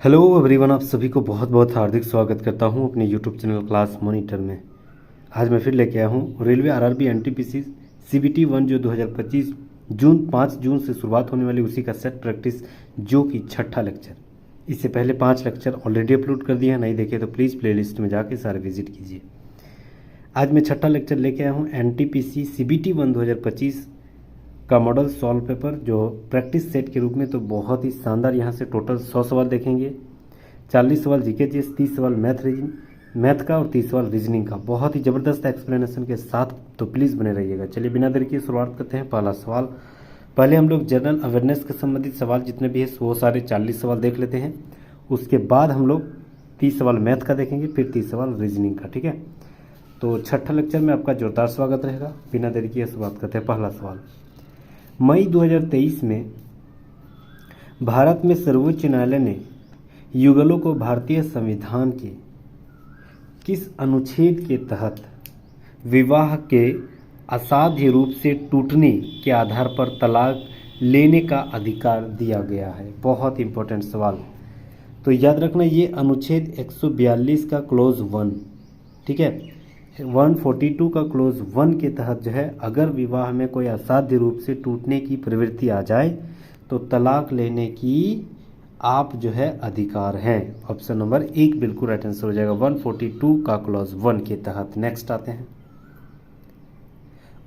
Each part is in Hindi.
हेलो एवरीवन, आप सभी को बहुत बहुत हार्दिक स्वागत करता हूं अपने यूट्यूब चैनल क्लास मॉनिटर में। आज मैं फिर लेके आया हूं रेलवे आरआरबी एनटीपीसी सीबीटी 1 जो 2025 5 जून से शुरुआत होने वाली उसी का सेट प्रैक्टिस जो कि छठा लेक्चर। इससे पहले 5 लेक्चर ऑलरेडी अपलोड कर दिए हैं, नहीं देखे तो प्लीज़ प्लेलिस्ट में जाके सारे विजिट कीजिए। आज मैं छठा लेक्चर लेके आया हूँ एनटीपीसी सीबीटी 1 2025 का मॉडल सॉल्व पेपर जो प्रैक्टिस सेट के रूप में तो बहुत ही शानदार। यहाँ से टोटल 100 सवाल देखेंगे, 40 सवाल जीके जीएस, 30 सवाल मैथ का और 30 सवाल रीजनिंग का, बहुत ही ज़बरदस्त एक्सप्लेनेशन के साथ। तो प्लीज़ बने रहिएगा। चलिए बिना देर किए शुरुआत करते हैं। पहला सवाल, पहले हम लोग जनरल अवेयरनेस के संबंधित सवाल जितने भी है वो सारे 40 सवाल देख लेते हैं। उसके बाद हम लोग 30 सवाल मैथ का देखेंगे, फिर 30 सवाल रीजनिंग का। ठीक है, तो छठा लेक्चर में आपका जोरदार स्वागत रहेगा। बिना देर किए शुरुआत करते हैं। पहला सवाल, मई 2023 में भारत में सर्वोच्च न्यायालय ने युगलों को भारतीय संविधान के किस अनुच्छेद के तहत विवाह के असाध्य रूप से टूटने के आधार पर तलाक लेने का अधिकार दिया गया है? बहुत इंपॉर्टेंट सवाल। तो याद रखना, ये अनुच्छेद 142 का क्लोज 1, ठीक है, 142 का क्लोज 1 के तहत जो है, अगर विवाह में कोई असाध्य रूप से टूटने की प्रवृत्ति आ जाए तो तलाक लेने की आप जो है अधिकार हैं। ऑप्शन नंबर 1 बिल्कुल राइट आंसर हो जाएगा, 142 का क्लोज 1 के तहत। नेक्स्ट आते हैं,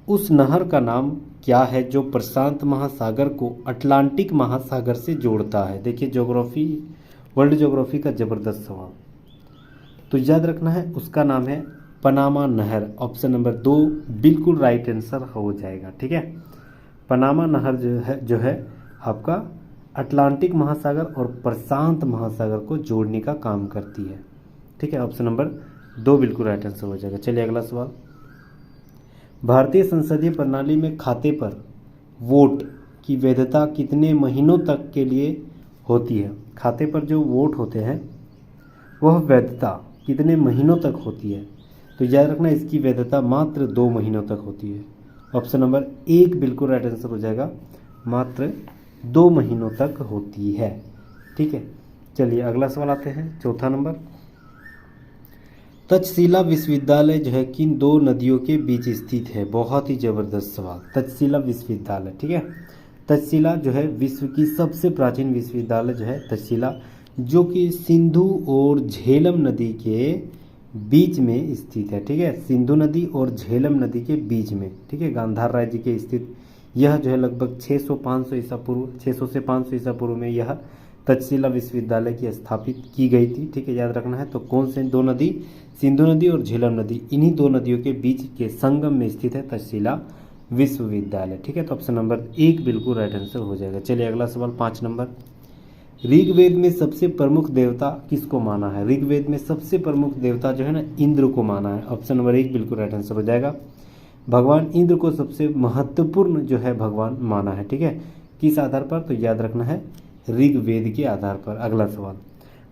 उस नहर का नाम क्या है जो प्रशांत महासागर को अटलांटिक महासागर से जोड़ता है? देखिए ज्योग्राफी, वर्ल्ड ज्योग्राफी का जबरदस्त सवाल। तो याद रखना है, उसका नाम है पनामा नहर। ऑप्शन नंबर 2 बिल्कुल राइट आंसर हो जाएगा। ठीक है, पनामा नहर जो है आपका अटलांटिक महासागर और प्रशांत महासागर को जोड़ने का काम करती है। ठीक है, ऑप्शन नंबर 2 बिल्कुल राइट आंसर हो जाएगा। चलिए अगला सवाल, भारतीय संसदीय प्रणाली में खाते पर वोट की वैधता कितने महीनों तक के लिए होती है? खाते पर जो वोट होते हैं वह वैधता कितने महीनों तक होती है? तो याद रखना, इसकी वैधता मात्र 2 महीनों तक होती है। ऑप्शन नंबर 1 बिल्कुल राइट आंसर हो जाएगा, मात्र 2 महीनों तक होती है। ठीक है, चलिए अगला सवाल आते हैं। चौथा नंबर, तक्षशिला विश्वविद्यालय जो है किन 2 नदियों के बीच स्थित है? बहुत ही जबरदस्त सवाल। तक्षशिला विश्वविद्यालय, ठीक है, तक्षशिला जो है विश्व की सबसे प्राचीन विश्वविद्यालय जो है तक्षशिला, जो कि सिंधु और झेलम नदी के बीच में स्थित है। ठीक है, सिंधु नदी और झेलम नदी के बीच में, ठीक है, गांधार राज्य के स्थित यह जो है लगभग 600 ईसा पूर्व 600 से 500 ईसा पूर्व में यह तक्षशिला विश्वविद्यालय की स्थापित की गई थी। ठीक है, याद रखना है। तो कौन से 2 नदी? सिंधु नदी और झेलम नदी, इन्हीं 2 नदियों के बीच के संगम में स्थित है तक्षशिला विश्वविद्यालय। ठीक है, तो ऑप्शन नंबर 1 बिल्कुल राइट आंसर हो जाएगा। चलिए अगला सवाल, 5 नंबर, ऋग्वेद में सबसे प्रमुख देवता किसको माना है? ऋग्वेद में सबसे प्रमुख देवता जो है ना, इंद्र को माना है। ऑप्शन नंबर 1 बिल्कुल राइट आंसर हो जाएगा। भगवान इंद्र को सबसे महत्वपूर्ण जो है भगवान माना है। ठीक है, किस आधार पर? तो याद रखना है, ऋग्वेद के आधार पर। अगला सवाल,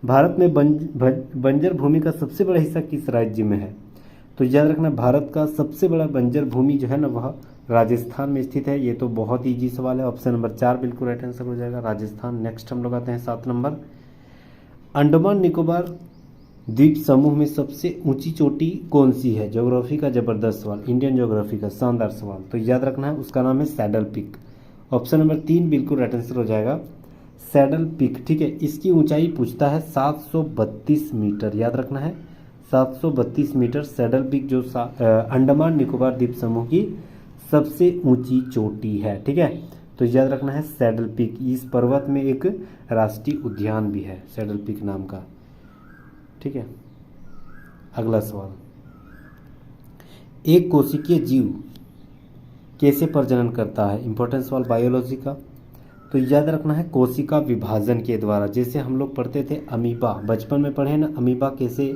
भारत में बंजर भूमि का सबसे बड़ा हिस्सा किस राज्य में है? तो याद रखना, भारत का सबसे बड़ा बंजर भूमि जो है ना वह राजस्थान में स्थित है। ये तो बहुत ईजी सवाल है, ऑप्शन नंबर 4 बिल्कुल राइट आंसर हो जाएगा, राजस्थान। नेक्स्ट हम लोग आते हैं 7 नंबर, अंडमान निकोबार द्वीप समूह में सबसे ऊंची चोटी कौन सी है? ज्योग्राफी का जबरदस्त सवाल, इंडियन ज्योग्राफी का शानदार सवाल। तो याद रखना है, उसका नाम है सैडल पीक। ऑप्शन नंबर 3 बिल्कुल राइट आंसर हो जाएगा, सैडल पीक। ठीक है, इसकी ऊंचाई पूछता है 732 मीटर। याद रखना है, 732 मीटर सैडल पीक जो अंडमान निकोबार द्वीप समूह की सबसे ऊंची चोटी है। ठीक है, तो याद रखना है सैडल पीक। इस पर्वत में एक राष्ट्रीय उद्यान भी है सैडल पीक नाम का। ठीक है, अगला सवाल, एक कोशिकीय जीव कैसे प्रजनन करता है? इंपॉर्टेंट सवाल बायोलॉजी का। तो याद रखना है, कोशिका विभाजन के द्वारा। जैसे हम लोग पढ़ते थे अमीबा, बचपन में पढ़े ना, अमीबा कैसे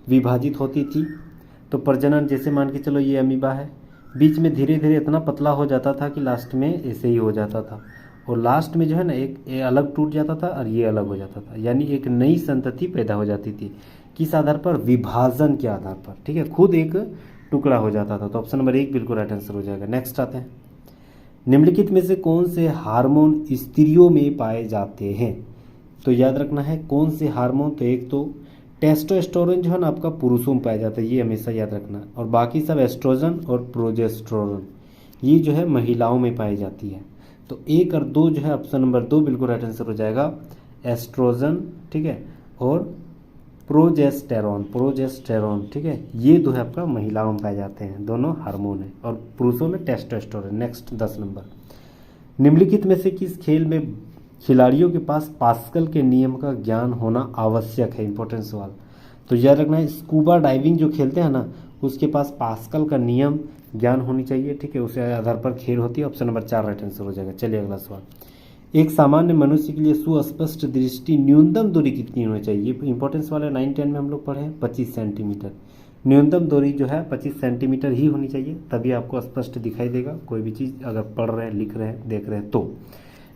विभाजित होती थी। तो प्रजनन, जैसे मान के चलो ये अमीबा है, बीच में धीरे धीरे इतना पतला हो जाता था कि लास्ट में ऐसे ही हो जाता था, और लास्ट में जो है ना एक ये अलग टूट जाता था और ये अलग हो जाता था, यानी एक नई संतति पैदा हो जाती थी। किस आधार पर? विभाजन के आधार पर। ठीक है, खुद एक टुकड़ा हो जाता था। तो ऑप्शन नंबर 1 बिल्कुल राइट आंसर हो जाएगा। नेक्स्ट आते हैं, निम्नलिखित में से कौन से हार्मोन स्त्रियों में पाए जाते हैं? तो याद रखना है कौन से हार्मोन, तो एक तो टेस्टोस्टेरोन जो है ना आपका पुरुषों में पाया जाता है, ये हमेशा याद रखना, और बाकी सब एस्ट्रोजन और प्रोजेस्टेरोन ये जो है महिलाओं में पाई जाती है। तो 1 और 2 जो है ऑप्शन नंबर 2 बिल्कुल राइट आंसर हो जाएगा, एस्ट्रोजन, ठीक है, और प्रोजेस्टेरोन, ठीक है, ये दो है आपका महिलाओं में पाए जाते हैं, दोनों हार्मोन है, और पुरुषों में टेस्टोस्टेरोन। नेक्स्ट 10 नंबर, निम्नलिखित में से किस खेल में खिलाड़ियों के पास पास्कल के नियम का ज्ञान होना आवश्यक है? इंपॉर्टेंट सवाल। तो याद रखना है स्कूबा डाइविंग जो खेलते हैं ना उसके पास पास्कल का नियम ज्ञान होनी चाहिए, ठीक है, उसे आधार पर खेल होती है। ऑप्शन नंबर 4 राइट आंसर हो जाएगा। चलिए अगला सवाल, एक सामान्य मनुष्य के लिए सुस्पष्ट दृष्टि न्यूनतम दूरी कितनी होनी चाहिए? इंपॉर्टेंट सवाल है, 9-10 में हम लोग पढ़े हैं 25 सेंटीमीटर। न्यूनतम दूरी जो है 25 सेंटीमीटर ही होनी चाहिए, तभी आपको स्पष्ट दिखाई देगा कोई भी चीज़ अगर पढ़ रहे हैं, लिख रहे हैं, देख रहे हैं तो।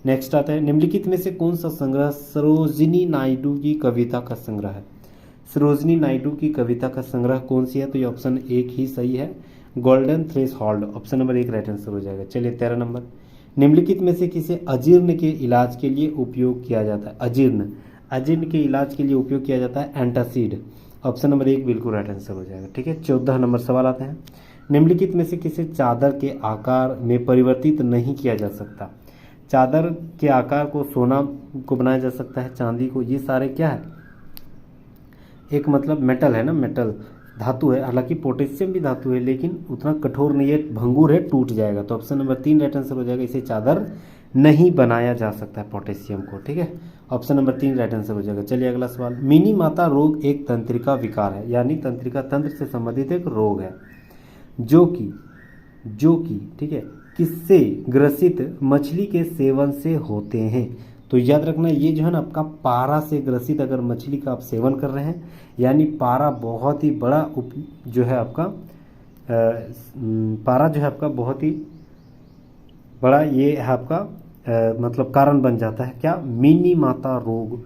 नेक्स्ट आता है, निम्नलिखित में से कौन सा संग्रह सरोजिनी नायडू की कविता का संग्रह है? सरोजिनी नायडू की कविता का संग्रह कौन सी है? तो ये ऑप्शन 1 ही सही है, golden threshold. Option number 1 right answer हो जाएगा। चलिए 13 नंबर, निम्नलिखित में से किसे अजीर्ण के इलाज के लिए उपयोग किया जाता है? अजीर्ण के इलाज के लिए उपयोग किया जाता है एंटासिड। ऑप्शन नंबर 1 बिल्कुल राइट आंसर हो जाएगा। ठीक है, 14 नंबर सवाल आता है, निम्नलिखित में से किसे चादर के आकार में परिवर्तित नहीं किया जा सकता? चादर के आकार को सोना को बनाया जा सकता है, चांदी को, ये सारे क्या है, एक मतलब मेटल है ना, मेटल धातु है, हालांकि पोटेशियम भी धातु है लेकिन उतना कठोर नहीं है, भंगुर है, टूट जाएगा। तो ऑप्शन नंबर 3 राइट आंसर हो जाएगा, इसे चादर नहीं बनाया जा सकता है पोटेशियम को। ठीक है, ऑप्शन नंबर 3 राइट आंसर हो जाएगा। चलिए अगला सवाल, मिनी माता रोग एक तंत्रिका विकार है, यानी तंत्रिका तंत्र से संबंधित एक रोग है जो कि ठीक है किससे ग्रसित मछली के सेवन से होते हैं? तो याद रखना ये जो है ना आपका पारा से ग्रसित अगर मछली का आप सेवन कर रहे हैं, यानी पारा बहुत ही बड़ा जो है आपका पारा जो है आपका बहुत ही बड़ा ये है आपका मतलब कारण बन जाता है क्या, मिनी माता रोग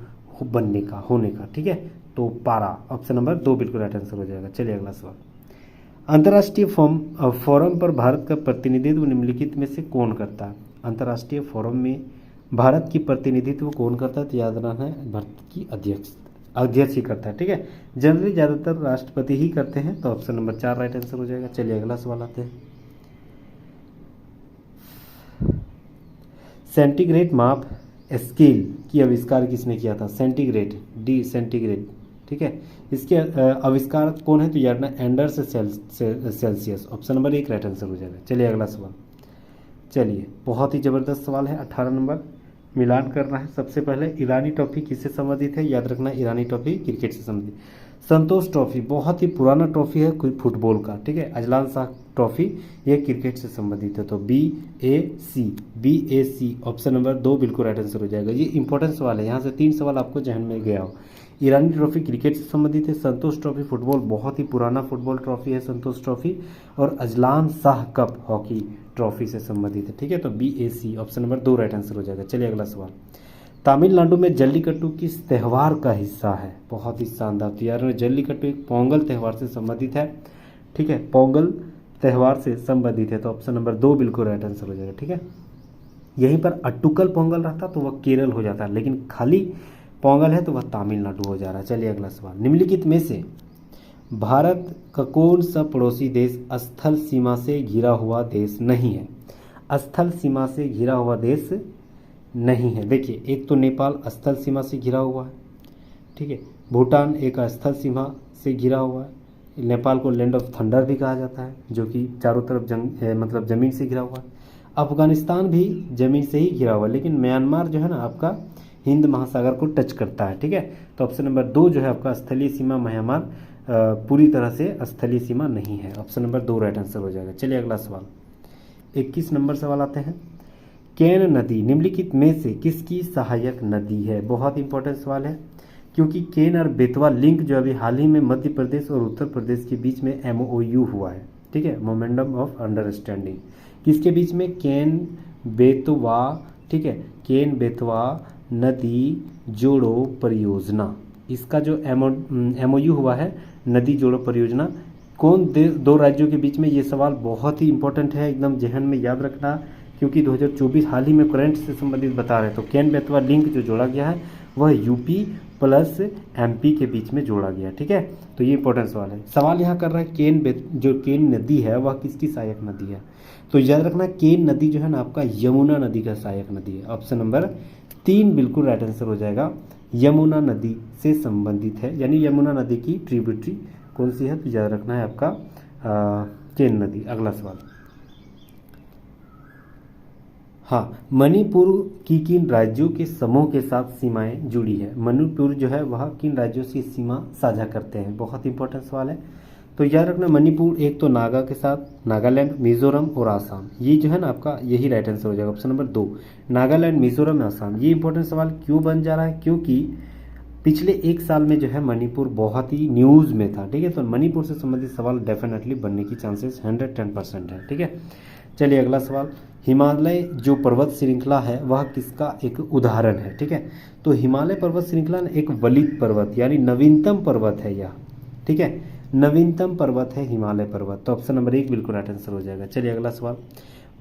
बनने का, होने का। ठीक है, तो पारा ऑप्शन नंबर 2 बिल्कुल राइट आंसर हो जाएगा। चलिए अगला सवाल, अंतर्राष्ट्रीय फोरम पर भारत का प्रतिनिधित्व निम्नलिखित में से कौन करता है? अंतर्राष्ट्रीय फोरम में भारत की प्रतिनिधित्व कौन करता है? तो याद रखना है भारत की अध्यक्ष ही करता है। ठीक है, जनरली ज़्यादातर राष्ट्रपति ही करते हैं, तो ऑप्शन नंबर 4 राइट आंसर हो जाएगा। चलिए अगला सवाल आते हैं, सेंटीग्रेड माप स्केल की आविष्कार किसने किया था? Centigrade, D centigrade. ठीक है, इसके आविष्कार कौन है? तो याद रखना Anders Celsius. Option number 1 right answer हो जाएगा। चलिए अगला सवाल, चलिए बहुत ही ज़बरदस्त सवाल है, 18 नंबर मिलान करना है। सबसे पहले ईरानी ट्रॉफी किससे संबंधित है? याद रखना ईरानी ट्रॉफी क्रिकेट से संबंधित। संतोष ट्रॉफी बहुत ही पुराना ट्रॉफी है कोई फुटबॉल का। ठीक है, अजलान शाह ट्रॉफी ये क्रिकेट से संबंधित है, तो BAC ऑप्शन नंबर 2 बिल्कुल राइट आंसर हो जाएगा। ये इंपॉर्टेंट सवाल है, यहाँ से 3 सवाल आपको जहन में गया हो। ईरानी ट्रॉफी क्रिकेट से संबंधित है, संतोष ट्रॉफी फुटबॉल बहुत ही पुराना फुटबॉल ट्रॉफी है संतोष ट्रॉफी, और Azlan Shah cup hockey trophy से संबंधित है। ठीक है, तो BAC option number 2 right answer हो जाएगा। चलिए अगला सवाल, तमिलनाडु में जल्लीकट्टू किस त्यौहार का हिस्सा है? बहुत ही शानदार, तो यार जल्लीकट्टू एक पोंगल त्यौहार से संबंधित है। ठीक है, पोंगल त्यौहार से संबंधित है, तो ऑप्शन नंबर 2 बिल्कुल राइट आंसर हो जाएगा। ठीक है, यहीं पर अट्टुकल पोंगल रहता तो वह केरल हो जाता, लेकिन खाली पोंगल है तो वह तमिलनाडु हो जा रहा है। चलिए अगला सवाल, निम्नलिखित में से भारत का कौन सा पड़ोसी देश स्थल सीमा से घिरा हुआ देश नहीं है? स्थल सीमा से घिरा हुआ देश नहीं है। देखिए, एक तो नेपाल स्थल सीमा से घिरा हुआ है, ठीक है, भूटान एक स्थल सीमा से घिरा हुआ है, नेपाल को लैंड ऑफ थंडर भी कहा जाता है जो कि चारों तरफ मतलब ज़मीन से घिरा हुआ है। अफगानिस्तान भी ज़मीन से ही घिरा हुआ है, लेकिन म्यांमार जो है ना आपका हिंद महासागर को टच करता है। ठीक है, तो ऑप्शन नंबर 2 जो है आपका स्थलीय सीमा म्यांमार पूरी तरह से स्थलीय सीमा नहीं है। ऑप्शन नंबर 2 राइट आंसर हो जाएगा। चलिए अगला सवाल, 21 नंबर सवाल आते हैं, केन नदी निम्नलिखित में से किसकी सहायक नदी है? बहुत इंपॉर्टेंट सवाल है, क्योंकि केन और बेतवा लिंक जो अभी हाल ही में मध्य प्रदेश और उत्तर प्रदेश के बीच में MOU हुआ है। ठीक है, मोमेंडम ऑफ अंडरस्टैंडिंग, किसके बीच में? केन बेतवा। ठीक है, केन बेतवा नदी जोड़ो परियोजना, इसका जो MOU हुआ है नदी जोड़ो परियोजना, कौन 2 राज्यों के बीच में? ये सवाल बहुत ही इंपॉर्टेंट है, एकदम जहन में याद रखना, क्योंकि 2024 हाल ही में करंट से संबंधित बता रहे हैं। तो केन बेतवा लिंक जो जोड़ा गया है वह यूपी प्लस एमपी के बीच में जोड़ा गया। ठीक है, तो ये इंपॉर्टेंट सवाल है। सवाल यहाँ कर रहा है जो केन नदी है वह किसकी सहायक नदी है? तो याद रखना केन नदी जो है ना आपका यमुना नदी का सहायक नदी है। ऑप्शन नंबर 3 बिल्कुल राइट आंसर हो जाएगा, यमुना नदी से संबंधित है, यानी यमुना नदी की ट्रिब्यूटरी कौन सी है? तो याद रखना है आपका केन नदी। अगला सवाल, हाँ, मणिपुर की किन राज्यों के समूह के साथ सीमाएं जुड़ी है? मणिपुर जो है वह किन राज्यों से सीमा साझा करते हैं? बहुत इंपॉर्टेंट सवाल है। तो याद रखना मणिपुर एक तो नागा के साथ, नागालैंड, मिजोरम और आसाम, ये जो है ना आपका यही राइट आंसर हो जाएगा। Option number 2 Nagaland, Mizoram, Assam. ये इंपॉर्टेंट सवाल क्यों बन जा रहा है? क्योंकि पिछले एक साल में जो है मणिपुर बहुत ही न्यूज़ में था। ठीक है, तो मणिपुर से संबंधित सवाल डेफिनेटली बनने की चांसेस 110% है। ठीक है, चलिए अगला सवाल, हिमालय जो पर्वत श्रृंखला है वह किसका एक उदाहरण है? ठीक है, तो हिमालय पर्वत श्रृंखला एक वलित पर्वत यानी नवीनतम पर्वत है यह। ठीक है, नवीनतम पर्वत है हिमालय पर्वत। तो ऑप्शन नंबर 1 बिल्कुल राइट आंसर हो जाएगा। चलिए अगला सवाल,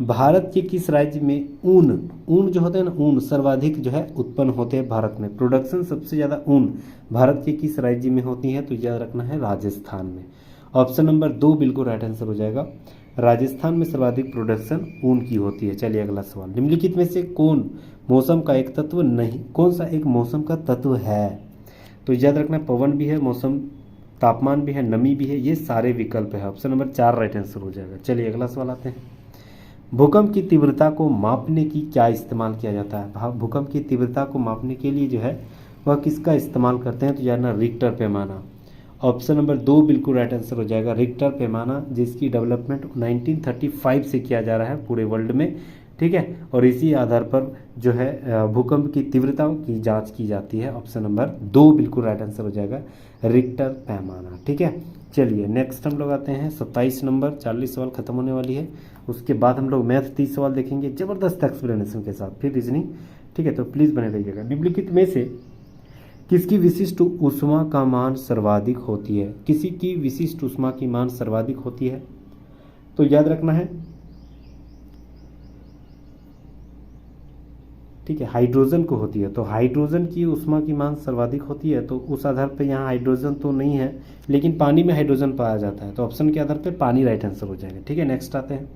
भारत के किस राज्य में ऊन जो होते हैं ना, ऊन सर्वाधिक जो है उत्पन्न होते हैं भारत में? प्रोडक्शन सबसे ज़्यादा ऊन भारत के किस राज्य में होती है? तो याद रखना है राजस्थान में। ऑप्शन नंबर 2 बिल्कुल राइट आंसर हो जाएगा, राजस्थान में सर्वाधिक प्रोडक्शन ऊन की होती है। चलिए अगला सवाल, निम्नलिखित में से कौन मौसम का एक तत्व नहीं, कौन सा एक मौसम का तत्व है? तो याद रखना पवन भी है, मौसम तापमान भी है, नमी भी है, ये सारे विकल्प है। ऑप्शन नंबर 4 राइट आंसर हो जाएगा। चलिए अगला सवाल आते हैं, भूकंप की तीव्रता को मापने की क्या इस्तेमाल किया जाता है? भूकंप की तीव्रता को मापने के लिए जो है वह किसका इस्तेमाल करते हैं? तो यार ना रिक्टर पैमाना। ऑप्शन नंबर 2 बिल्कुल राइट आंसर हो जाएगा, रिक्टर पैमाना, जिसकी डेवलपमेंट 1935 से किया जा रहा है पूरे वर्ल्ड में। ठीक है, और इसी आधार पर जो है भूकंप की तीव्रता की जांच की जाती है। ऑप्शन नंबर 2 बिल्कुल राइट आंसर हो जाएगा, रिक्टर पैमाना। ठीक है, चलिए नेक्स्ट हम लोग आते हैं 27 नंबर, 40 सवाल खत्म होने वाली है। उसके बाद हम लोग मैथ 30 सवाल देखेंगे जबरदस्त एक्सप्लेनेशन के साथ, फिर रीजनिंग। ठीक है, तो प्लीज़ बने रहिएगा। निम्नलिखित में से किसकी विशिष्ट ऊष्मा का मान सर्वाधिक होती है? किसी की विशिष्ट ऊष्मा की मान सर्वाधिक होती है? तो याद रखना है, ठीक है, हाइड्रोजन को होती है। तो हाइड्रोजन की ऊष्मा की मान सर्वाधिक होती है, तो उस आधार पे यहाँ हाइड्रोजन तो नहीं है, लेकिन पानी में हाइड्रोजन पाया जाता है, तो ऑप्शन के आधार पे पानी राइट आंसर हो जाएगा। ठीक है, नेक्स्ट आते हैं,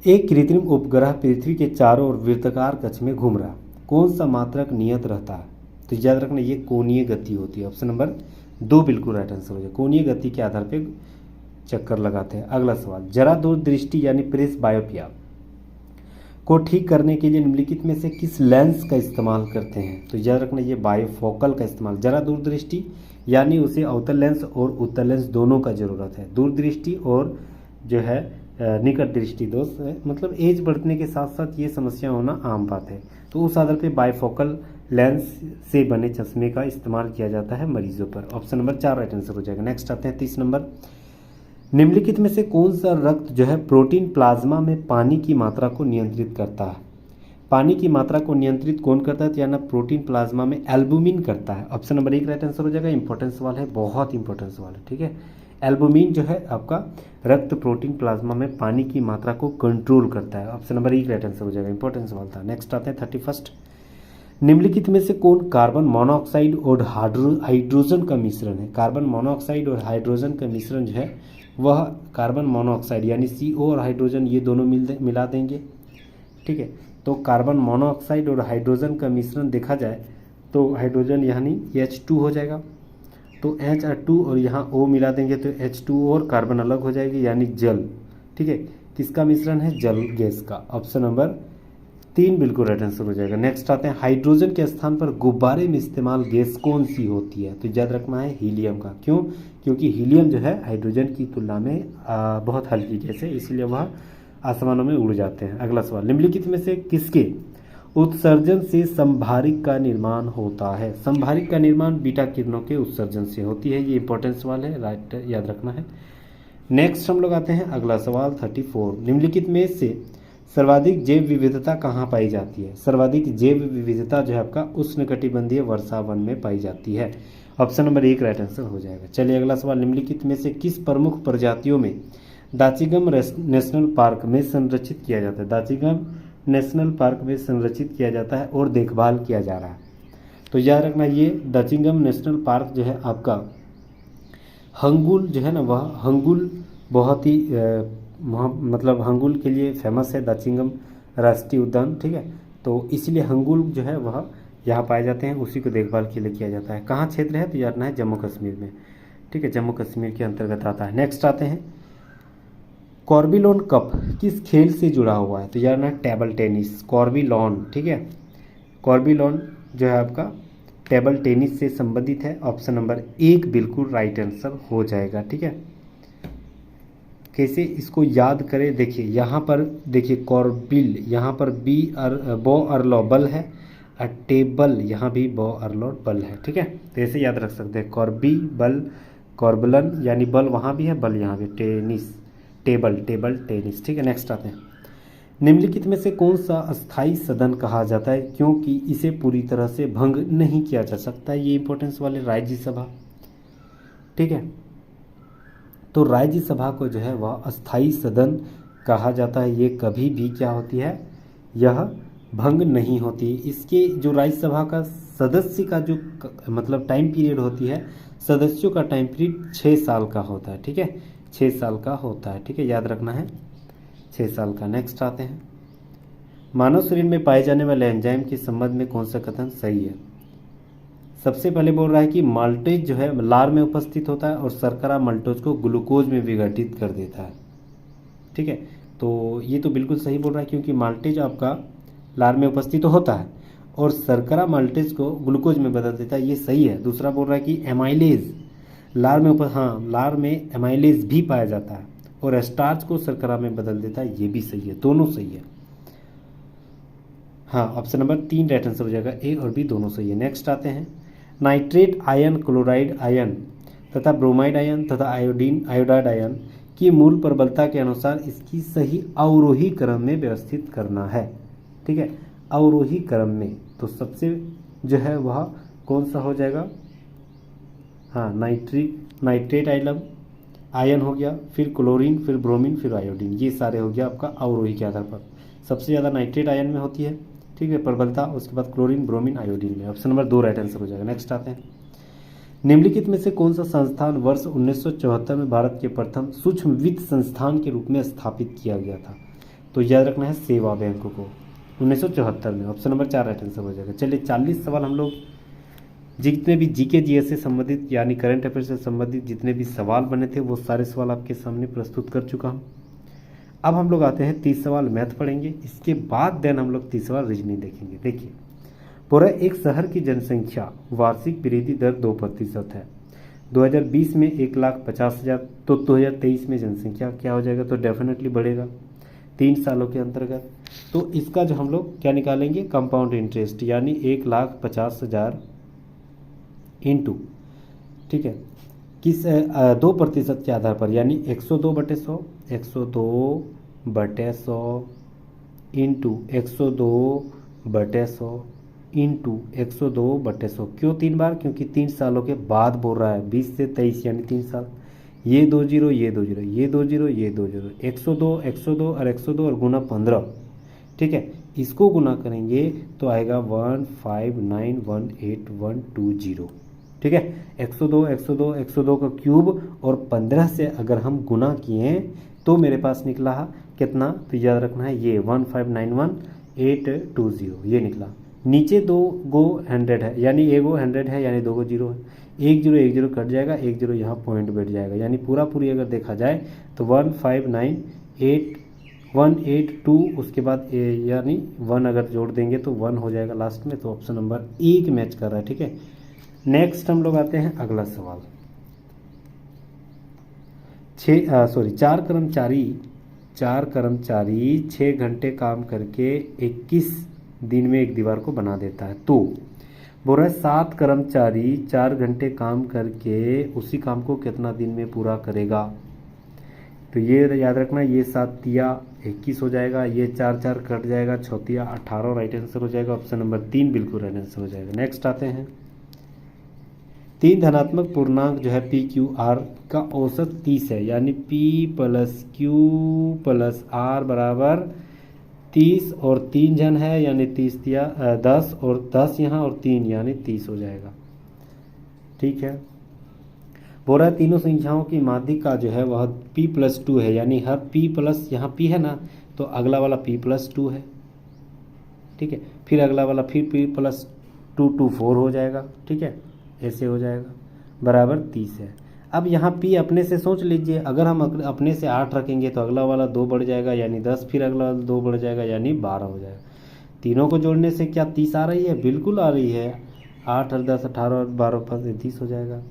एक कृत्रिम उपग्रह पृथ्वी के चारों ओर वृत्ताकार कक्ष में घूम रहा, कौन सा मात्रक नियत रहता है? तो याद रखना ये कोणीय गति होती है। ऑप्शन नंबर 2 बिल्कुल राइट आंसर हो जाएगा, कोणीय गति के आधार पे चक्कर लगाते हैं। अगला सवाल, जरा दूरदृष्टि यानी प्रेस बायोपिया को ठीक करने के लिए निम्नलिखित में से किस लेंस का इस्तेमाल करते हैं? तो याद रखना ये बायोफोकल का इस्तेमाल, जरा दूरदृष्टि यानी उसे अवतल लेंस और उत्तल लेंस दोनों का जरूरत है। दूरदृष्टि और जो है निकट दृष्टि दोष है, मतलब एज बढ़ने के साथ साथ ये समस्या होना आम बात है, तो उस आधार पे बायोफोकल लेंस से बने चश्मे का इस्तेमाल किया जाता है मरीजों पर। ऑप्शन नंबर 4 राइट आंसर हो जाएगा। नेक्स्ट आते हैं 30 नंबर, निम्नलिखित में से कौन सा रक्त जो है प्रोटीन प्लाज्मा में पानी की मात्रा को नियंत्रित करता है? पानी की मात्रा को नियंत्रित कौन करता है? तो यानी प्रोटीन प्लाज्मा में एल्बुमिन करता है। ऑप्शन नंबर 1 राइट आंसर हो जाएगा। इंपॉर्टेंट सवाल है, बहुत इंपॉर्टेंट सवाल है। ठीक है, एल्बुमिन जो है आपका रक्त प्रोटीन प्लाज्मा में पानी की मात्रा को कंट्रोल करता है। ऑप्शन नंबर 1 राइट आंसर हो जाएगा, इंपॉर्टेंट सवाल था। नेक्स्ट आते हैं 31, निम्नलिखित में से कौन कार्बन मोनोऑक्साइड और हाइड्रोजन का मिश्रण है? कार्बन मोनोऑक्साइड और हाइड्रोजन का मिश्रण जो है वह कार्बन मोनोऑक्साइड यानी CO और हाइड्रोजन ये दोनों मिला देंगे। ठीक है, तो कार्बन मोनोऑक्साइड और हाइड्रोजन का मिश्रण देखा जाए तो हाइड्रोजन यानी H2 हो जाएगा, तो H और 2 और यहाँ O मिला देंगे तो H2 और कार्बन अलग हो जाएगी यानी जल। ठीक है, किसका मिश्रण है? जल गैस का। ऑप्शन नंबर 3 बिल्कुल राइट आंसर हो जाएगा। नेक्स्ट आते हैं, हाइड्रोजन के स्थान पर गुब्बारे में इस्तेमाल गैस कौन सी होती है? तो याद रखना है हीलियम का। क्यों? क्योंकि हीलियम जो है हाइड्रोजन की तुलना में बहुत हल्की गैस है, इसलिए वह आसमानों में उड़ जाते हैं। अगला सवाल, निम्नलिखित में से किसके उत्सर्जन से संभारिक का निर्माण होता है? संभारिक का निर्माण बीटा किरणों के उत्सर्जन से होती है। ये इंपॉर्टेंट सवाल है, राइट याद रखना है। नेक्स्ट हम लोग आते हैं अगला सवाल 34, निम्नलिखित में से सर्वाधिक जैव विविधता कहाँ पाई जाती है? सर्वाधिक जैव विविधता जो है आपका उष्णकटिबंधीय वर्षा वन में पाई जाती है। ऑप्शन नंबर 1 राइट आंसर हो जाएगा। चलिए अगला सवाल, निम्नलिखित में से किस प्रमुख प्रजातियों में दाचिगम नेशनल पार्क में संरक्षित किया जाता है? दाचिगम नेशनल पार्क में संरक्षित किया जाता है और देखभाल किया जा रहा है। तो याद रखना ये दचिंगम नेशनल पार्क जो है आपका हंगुल जो है ना, वह हंगुल बहुत ही मतलब हंगुल के लिए फेमस है, दचिंगम राष्ट्रीय उद्यान, ठीक है। तो इसलिए हंगुल जो है वह यहाँ पाए जाते हैं, उसी को देखभाल के लिए किया जाता है। कहाँ क्षेत्र है, तो याद रखना है जम्मू कश्मीर में, ठीक है, जम्मू कश्मीर के अंतर्गत आता है। नेक्स्ट आते हैं, कॉर्बिलॉन कप किस खेल से जुड़ा हुआ है, तो याद रखना है टेबल टेनिस, कॉर्बिलॉन, ठीक है। कॉर्बिलॉन जो है आपका टेबल टेनिस से संबंधित है। ऑप्शन नंबर 1 बिल्कुल राइट आंसर हो जाएगा, ठीक है। कैसे इसको याद करें, देखिए यहाँ पर देखिए कॉर्बिल, यहाँ पर बो अर्लो बल है, और टेबल यहाँ भी बो अर्लो बल है, ठीक है। तो ऐसे याद रख सकते हैं, कॉर्बी बल, कॉर्बलन यानी बल वहाँ भी है, बल यहाँ भी, टेनिस टेबल, टेबल टेनिस, ठीक है। नेक्स्ट आते हैं, निम्नलिखित में से कौन सा अस्थाई सदन कहा जाता है क्योंकि इसे पूरी तरह से भंग नहीं किया जा सकता, ये इंपॉर्टेंस वाले राज्यसभा, ठीक है। तो राज्यसभा को जो है वह अस्थाई सदन कहा जाता है, ये कभी भी क्या होती है, यह भंग नहीं होती। इसके जो राज्यसभा का सदस्य का जो मतलब टाइम पीरियड होती है, सदस्यों का टाइम पीरियड 6 साल का होता है, ठीक है, 6 साल का होता है, ठीक है, याद रखना है 6 साल का। नेक्स्ट आते हैं, मानव शरीर में पाए जाने वाले एंजाइम के संबंध में कौन सा कथन सही है। सबसे पहले बोल रहा है कि माल्टेज जो है लार में उपस्थित होता है और शर्करा माल्टोज को ग्लूकोज में विघटित कर देता है, ठीक है। तो ये तो बिल्कुल सही बोल रहा है क्योंकि माल्टेज आपका लार में उपस्थित तो होता है और शर्करा माल्टेज को ग्लूकोज में बदल देता है, ये सही है। दूसरा बोल रहा है कि एमाइलेज लार में लार में एमाइलेज भी पाया जाता है और स्टार्च को शर्करा में बदल देता है, ये भी सही है, दोनों सही है। हाँ, ऑप्शन नंबर 3 राइट आंसर हो जाएगा, ए और बी दोनों सही है। नेक्स्ट आते हैं, नाइट्रेट आयन, क्लोराइड आयन तथा ब्रोमाइड आयन तथा आयोडाइड आयन की मूल प्रबलता के अनुसार इसकी सही अवरोही क्रम में व्यवस्थित करना है, ठीक है, अवरोही क्रम में। तो सबसे जो है वह कौन सा हो जाएगा, हाँ नाइट्रेट आयन हो गया, फिर क्लोरीन, फिर ब्रोमीन, फिर आयोडीन, ये सारे हो गया आपका अवरोही के आधार पर। सबसे ज़्यादा नाइट्रेट आयन में होती है, ठीक है, प्रबलता, उसके बाद क्लोरीन, ब्रोमीन, आयोडीन में। ऑप्शन नंबर 2 राइट आंसर हो जाएगा। नेक्स्ट आते हैं, निम्नलिखित में से कौन सा संस्थान वर्ष 1974 में भारत के प्रथम सूक्ष्म वित्त संस्थान के रूप में स्थापित किया गया था, तो याद रखना है सेवा बैंक को, 1974 में। ऑप्शन नंबर 4 राइट आंसर हो जाएगा। चलिए 40 सवाल हम लोग जितने भी जीके जीएस से संबंधित यानी करंट अफेयर से संबंधित जितने भी सवाल बने थे वो सारे सवाल आपके सामने प्रस्तुत कर चुका हूँ। अब हम लोग आते हैं 30 सवाल मैथ पढ़ेंगे, इसके बाद देन हम लोग 30 सवाल रीजनिंग देखेंगे। देखिए, पूरा एक शहर की जनसंख्या वार्षिक वृद्धि दर 2% है। 2020 में 1,50,000, तो 2023 में जनसंख्या क्या हो जाएगा, तो डेफिनेटली बढ़ेगा 3 सालों के अंतर्गत। तो इसका जो हम लोग क्या निकालेंगे, कंपाउंड इंटरेस्ट, यानी 1,50,000 इंटू, ठीक है, किस 2% के आधार पर, यानी 102/100, 102/100 इंटू 102/100 इंटू 102/100। क्यों 3 बार, क्योंकि 3 सालों के बाद बोल रहा है, 20 से 23 यानी 3 साल। ये 2 0, ये 2 0, ये 2 0, ये 2 0, 102, 102 और 102 और गुना 15, ठीक है। इसको गुना करेंगे तो आएगा 15918,120, ठीक है। 102, 102, 102 का क्यूब और 15 से अगर हम गुना किए तो मेरे पास निकला कितना, तो याद रखना है ये 1591820 ये निकला। नीचे 2 गो 100 है, यानी 1 गो 100 है, यानी 2 गो 0 है, 1 0 1 0 कट जाएगा, 1 0 यहाँ पॉइंट बैठ जाएगा, यानी पूरी अगर देखा जाए तो 1598182, उसके बाद यानी 1 अगर जोड़ देंगे तो 1 हो जाएगा लास्ट में। तो ऑप्शन नंबर 1 मैच कर रहा है, ठीक है। नेक्स्ट हम लोग आते हैं अगला सवाल। 4 कर्मचारी 6 घंटे काम करके 21 दिन में एक दीवार को बना देता है, तो बोल रहा है 7 कर्मचारी 4 घंटे काम करके उसी काम को कितना दिन में पूरा करेगा। तो ये याद रखना, ये 7 तिया 21 हो जाएगा, ये 4 4 कट जाएगा, 6 तिया 18 राइट आंसर हो जाएगा। ऑप्शन नंबर 3 बिल्कुल राइट आंसर हो जाएगा। नेक्स्ट आते हैं, 3 धनात्मक पूर्णांक जो है पी क्यू आर का औसत 30 है, यानी P + Q + R = 30 और 3 जन है यानी 30 दिया 10 और 10 यहाँ और 3 यानी 30 हो जाएगा। ठीक है, बोल रहा है तीनों संख्याओं की माध्यिका जो है वह p+2 है, यानी हर p प्लस यहाँ p है ना तो अगला वाला p+2 है। ठीक है, फिर अगला वाला फिर p+2 2 4 हो जाएगा। ठीक है, ऐसे हो जाएगा बराबर 30 है। अब यहाँ p अपने से सोच लीजिए, अगर हम अपने से 8 रखेंगे तो अगला वाला 2 बढ़ जाएगा यानी 10, फिर अगला वाला 2 बढ़ जाएगा यानी 12 हो जाएगा। तीनों को जोड़ने से क्या 30 आ रही है? बिल्कुल आ रही है। 8 और 10 18 और 12 30 हो जाएगा।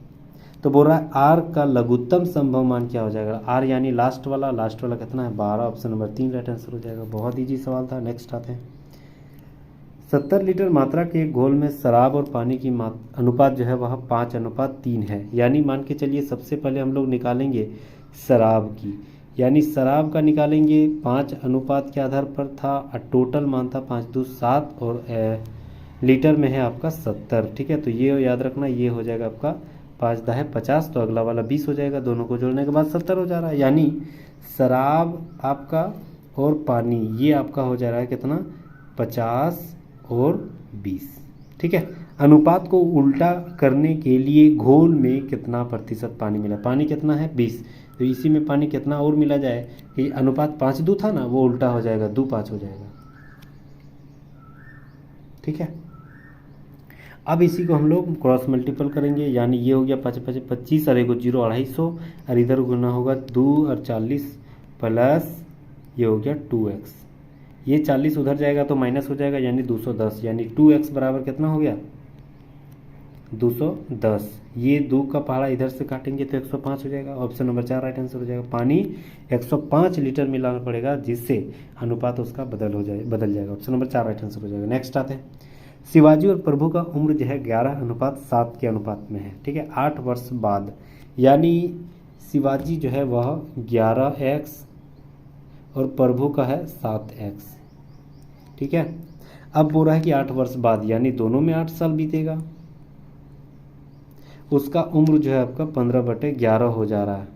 तो बोल रहा है r का लघुत्तम संभव मान क्या हो जाएगा? r यानी लास्ट वाला कितना है? 12। ऑप्शन नंबर 3 राइट आंसर हो जाएगा। बहुत ईजी सवाल था। नेक्स्ट आते हैं। 70 लीटर मात्रा के एक घोल में शराब और पानी की अनुपात जो है वह 5:3 है। यानी मान के चलिए सबसे पहले हम लोग निकालेंगे शराब की, यानी शराब का निकालेंगे 5 अनुपात के आधार पर था और टोटल मान था 5 2 7 और लीटर में है आपका 70। ठीक है, तो ये याद रखना, ये हो जाएगा आपका 5 10 50, तो अगला वाला 20 हो जाएगा। दोनों को जोड़ने के बाद 70 हो जा रहा है, यानी शराब आपका और पानी ये आपका हो जा रहा है कितना? 50 और 20। ठीक है, अनुपात को उल्टा करने के लिए घोल में कितना प्रतिशत पानी मिला? पानी कितना है? 20। तो इसी में पानी कितना और मिला जाए कि अनुपात 5 2 था ना, वो उल्टा हो जाएगा, 2 5 हो जाएगा। ठीक है, अब इसी को हम लोग क्रॉस मल्टीपल करेंगे, यानी ये हो गया 5 5 25 और 1 0 250 और इधर गुना होगा 2 और 40 प्लस ये हो गया 2x। ये 40 उधर जाएगा तो माइनस हो जाएगा यानी 210, यानी 2x बराबर कितना हो गया? 210। ये 2 का पहाड़ा इधर से काटेंगे तो 105 हो जाएगा। ऑप्शन नंबर 4 राइट आंसर हो जाएगा। पानी 105 लीटर मिलाना पड़ेगा जिससे अनुपात उसका बदल जाएगा। ऑप्शन नंबर 4 राइट आंसर हो जाएगा। नेक्स्ट आते हैं। शिवाजी और प्रभु का उम्र जो है 11:7 के अनुपात में है। ठीक है, 8 वर्ष बाद, यानी शिवाजी जो है वह 11x और प्रभु का है 7x। ठीक है, अब बोल रहा है कि 8 वर्ष बाद, यानी दोनों में 8 साल बीतेगा। उसका उम्र जो है आपका 15/11 हो जा रहा है।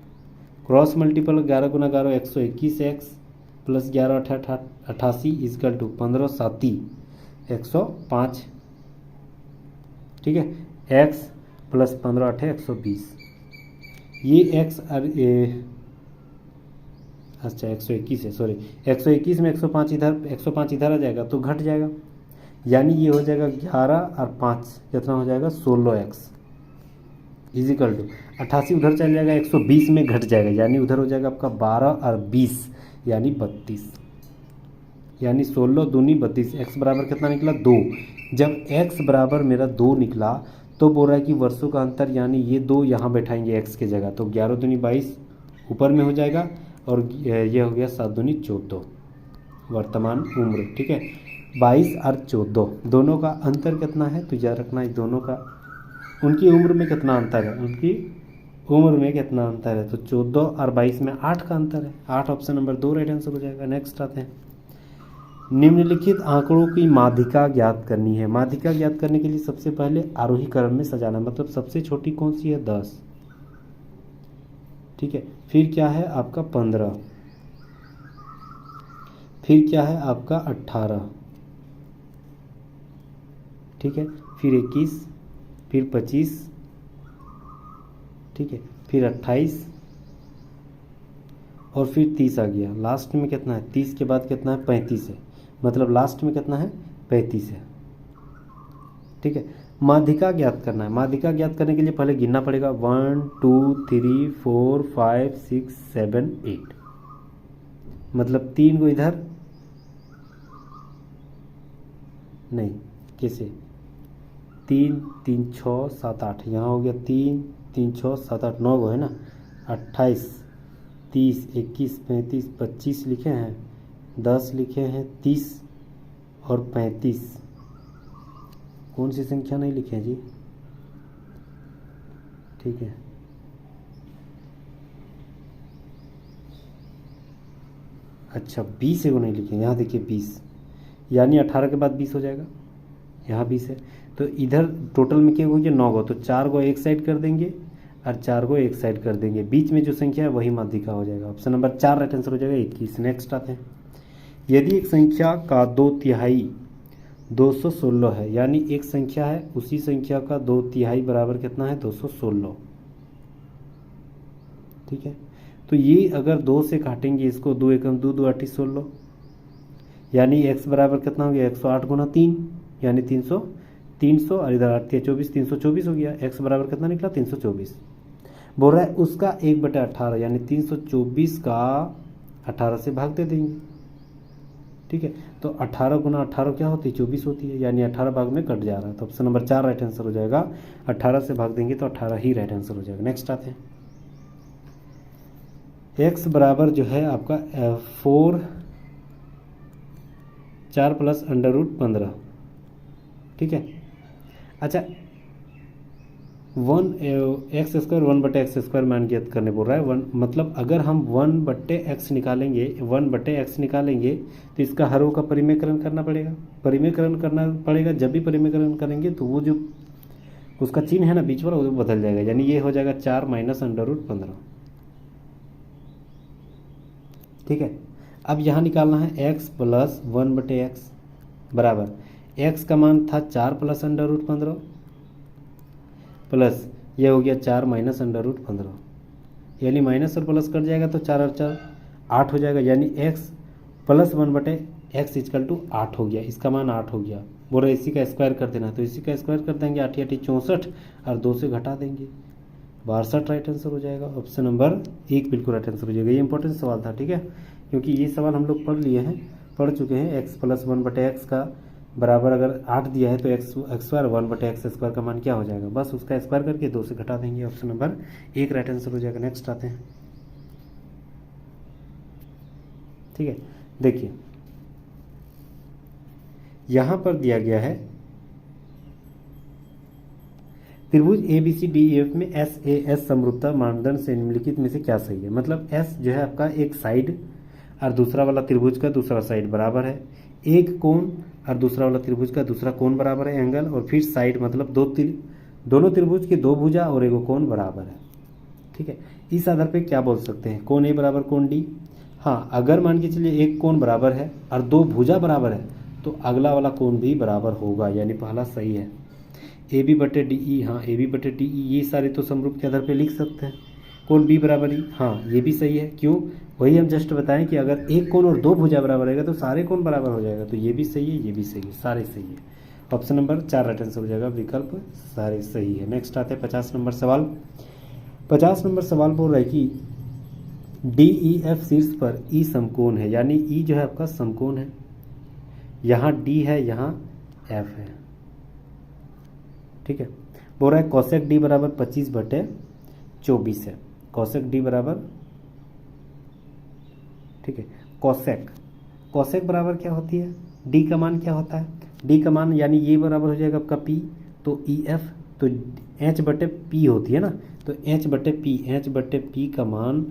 क्रॉस मल्टीपल 11 गुना 11 121x प्लस 11 88 इजकल टू 15 7 105। ठीक है, x प्लस 15 8 120। ये x अच्छा 121 है, सॉरी 121 में 105 इधर आ जाएगा तो घट जाएगा, यानी ये हो जाएगा 11 और 5 कितना हो जाएगा? 16x इजिकल टू 88 उधर चल जाएगा 120 में घट जाएगा, यानी उधर हो जाएगा आपका 12 और 20 यानी 32, यानी 16 दूनी 32। x बराबर कितना निकला? 2। जब x बराबर मेरा 2 निकला तो बोल रहा है कि वर्षों का अंतर, यानी ये 2 यहाँ बैठाएंगे x की जगह, तो 11 दूनी 22 ऊपर में हो जाएगा और ये हो गया 7 दूनी 14 वर्तमान उम्र। ठीक है, 22 और 14 दोनों का अंतर कितना है? तो याद रखना है दोनों का, उनकी उम्र में कितना अंतर है, उनकी उम्र में कितना अंतर है? तो 14 और 22 में 8 का अंतर है। 8 ऑप्शन नंबर 2 राइट आंसर हो जाएगा। नेक्स्ट आते हैं। निम्नलिखित आंकड़ों की माध्यिका ज्ञात करनी है। माध्यिका ज्ञात करने के लिए सबसे पहले आरोही क्रम में सजाना, मतलब सबसे छोटी कौन सी है? 10। ठीक है, फिर क्या है आपका 15, फिर क्या है आपका 18, ठीक है, फिर 21, फिर 25, ठीक है, फिर 28 और फिर 30 आ गया। लास्ट में कितना है? 30 के बाद कितना है? 35 है, मतलब लास्ट में कितना है? 35 है। ठीक है, माध्यिका ज्ञात करना है। माध्यिका ज्ञात करने के लिए पहले गिनना पड़ेगा 1 2 3 4 5 6 7 8, मतलब 3 को इधर नहीं, कैसे 3 3 6 7 8, यहाँ हो गया 3 3 6 7 8 9 को है ना, 28 30 21 35 25 लिखे हैं, 10 लिखे हैं, 30 और 35। कौन सी संख्या नहीं लिखे हैं जी? ठीक है, अच्छा 20 को नहीं लिखे, यहाँ देखिए 20, यानी 18 के बाद 20 हो जाएगा, यहाँ 20 है, तो इधर टोटल में क्या हो गया? 9 को, तो 4 को एक साइड कर देंगे और 4 को एक साइड कर देंगे, बीच में जो संख्या है वही माध्यिका हो जाएगा। ऑप्शन नंबर 4 राइट आंसर हो जाएगा 21। नेक्स्ट आते हैं। यदि एक संख्या का 2/3 216 है, यानी एक संख्या है उसी संख्या का 2/3 बराबर कितना है 216। ठीक है, तो ये अगर 2 से काटेंगे इसको, 2 एकम 2, 2 8 16, यानी x बराबर कितना हो गया 108 गुना 3, यानी 300 और इधर 8 24, 324 हो गया। x बराबर कितना निकला 324। बोल रहा है उसका 1/18 यानी 324 का 18 से भाग दे देंगे। ठीक है, तो 18 गुना 18 क्या होती है 24 होती है, यानी 18 भाग में कट जा रहा है, तो ऑप्शन नंबर 4 राइट आंसर हो जाएगा। 18 से भाग देंगे तो 18 ही राइट आंसर हो जाएगा। नेक्स्ट आते हैं, x बराबर जो है आपका 4 प्लस √15। ठीक है, अच्छा 1x² 1/x² मान ज्ञात करने बोल रहा है। मतलब अगर हम 1/x निकालेंगे, 1/x निकालेंगे तो इसका हर रो का परिमेयकरण करना पड़ेगा। परिमेयकरण करना पड़ेगा, जब भी परिमेयकरण करेंगे तो वो जो उसका चिन्ह है ना बीच वाला वो बदल जाएगा, यानी ये हो जाएगा 4 माइनस √15। ठीक है, अब यहाँ निकालना है x प्लस 1/x बराबर x का मान था 4 प्लस √15 प्लस ये हो गया 4 माइनस √15, यानी माइनस और प्लस कट जाएगा तो 4 और 4 8 हो जाएगा, यानी x plus 1/x equal to 8 हो गया। इसका मान 8 हो गया। बोल रहे इसी का स्क्वायर कर देना, तो इसी का स्क्वायर कर देंगे, 8 8 64 और 2 से घटा देंगे, 62 राइट आंसर हो जाएगा। ऑप्शन नंबर 1 बिल्कुल राइट आंसर हो जाएगा। ये इंपॉर्टेंट सवाल था। ठीक है, क्योंकि ये सवाल हम लोग पढ़ चुके हैं। x प्लस 1/x का बराबर अगर 8 दिया है तो x² 1/x² का मान क्या हो जाएगा, बस उसका स्क्वायर करके 2 से घटा देंगे। ऑप्शन नंबर 1 राइट आंसर हो जाएगा। नेक्स्ट आते हैं। ठीक है, देखिए यहां पर दिया गया है त्रिभुज ABCDEF में SAS समरूपता मानदंड से निम्नलिखित में से क्या सही है। मतलब S जो है आपका एक साइड और दूसरा वाला त्रिभुज का दूसरा साइड बराबर है, एक कोण और दूसरा वाला त्रिभुज का दूसरा कोण बराबर है एंगल, और फिर साइड मतलब दोनों त्रिभुज की 2 भुजा और एक कोण बराबर है। ठीक है, इस आधार पे क्या बोल सकते हैं, कोण A बराबर कोण D। हाँ, अगर मान के चलिए एक कोण बराबर है और 2 भुजा बराबर है तो अगला वाला कोण भी बराबर होगा, यानी पहला सही है। AB/DE, हाँ AB/DE ये सारे तो समरूप के आधार पे लिख सकते हैं। कोण B बराबर E, हाँ ये भी सही है। क्यों, वही हम जस्ट बताएं कि अगर एक कोण और 2 भुजा बराबर रहेगा तो सारे कोण बराबर हो जाएगा, तो ये भी सही है, ये भी सही है, सारे सही है। ऑप्शन नंबर 4 राइट आंसर हो जाएगा, विकल्प सारे सही है। नेक्स्ट आते हैं 50 नंबर सवाल। 50 नंबर सवाल बोल रहा है कि DEF शीर्ष पर E समकोण है, यानी E जो है आपका समकोण है, यहाँ D है, यहाँ F है। ठीक है, बोल रहा है कोसेक D बराबर 25/24 है। कोसेक D बराबर, ठीक है, कोसेक बराबर क्या होती है, D का मान क्या होता है, D का मान यानी ये बराबर हो जाएगा आपका P, तो EF तो H/P होती है ना, तो H/P का मान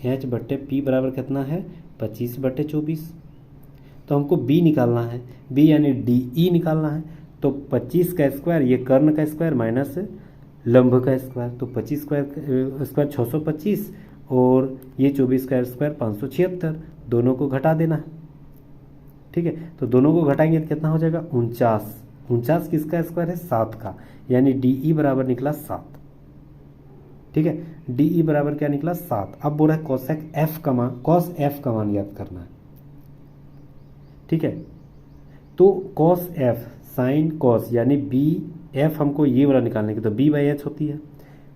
H/P बराबर कितना है 25/24। तो हमको B निकालना है, B यानी DE निकालना है, तो 25 का स्क्वायर ये कर्ण का स्क्वायर माइनस लंब का स्क्वायर, तो 25 स्क्वायर 625 और ये 24 का स्क्वायर 576, दोनों को घटा देना है। ठीक है, तो दोनों को घटाएंगे तो कितना हो जाएगा 49 किसका स्क्वायर है 7 का, यानी DE बराबर निकला 7। ठीक है, DE बराबर क्या निकला 7। अब बोल रहा है cos F का मान याद करना है। ठीक है, तो cos F sin cos यानी BF हमको ये वाला निकालने की, तो B/H होती है,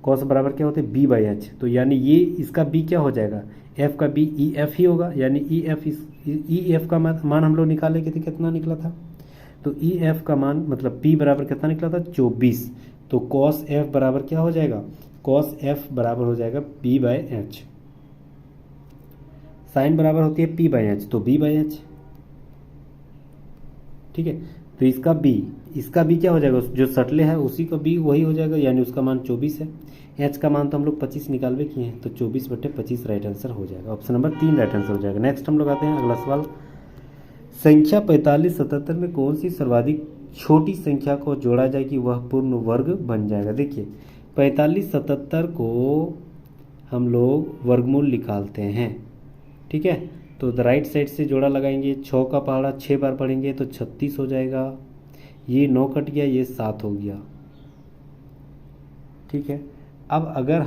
cos बराबर क्या होते हैं B/H, तो यानी ये इसका B क्या हो जाएगा, F का B EF ही होगा, यानी EF का मान हम लोग निकाले थे, कितना निकला था, तो EF का मान मतलब P बराबर कितना निकला था 24, तो cos F बराबर क्या हो जाएगा, cos F बराबर हो जाएगा B/H, साइन बराबर होती है P/H, तो B/H। ठीक है, तो इसका B क्या हो जाएगा, जो सटले है उसी का B वही हो जाएगा, यानी उसका मान 24 है। H का मान तो हम लोग 25 निकालवे किए हैं, तो 24/25 राइट आंसर हो जाएगा। ऑप्शन नंबर 3 राइट आंसर हो जाएगा। नेक्स्ट हम लोग आते हैं अगला सवाल। संख्या 4577 में कौन सी सर्वाधिक छोटी संख्या को जोड़ा जाए कि वह पूर्ण वर्ग बन जाएगा। देखिए 4577 को हम लोग वर्गमूल निकालते हैं। ठीक है, तो राइट साइड से जोड़ा लगाएंगे, 6 का पहाड़ा 6 बार पढ़ेंगे तो 36 हो जाएगा। ये 9 कट गया, ये 7 हो गया। ठीक है, अब अगर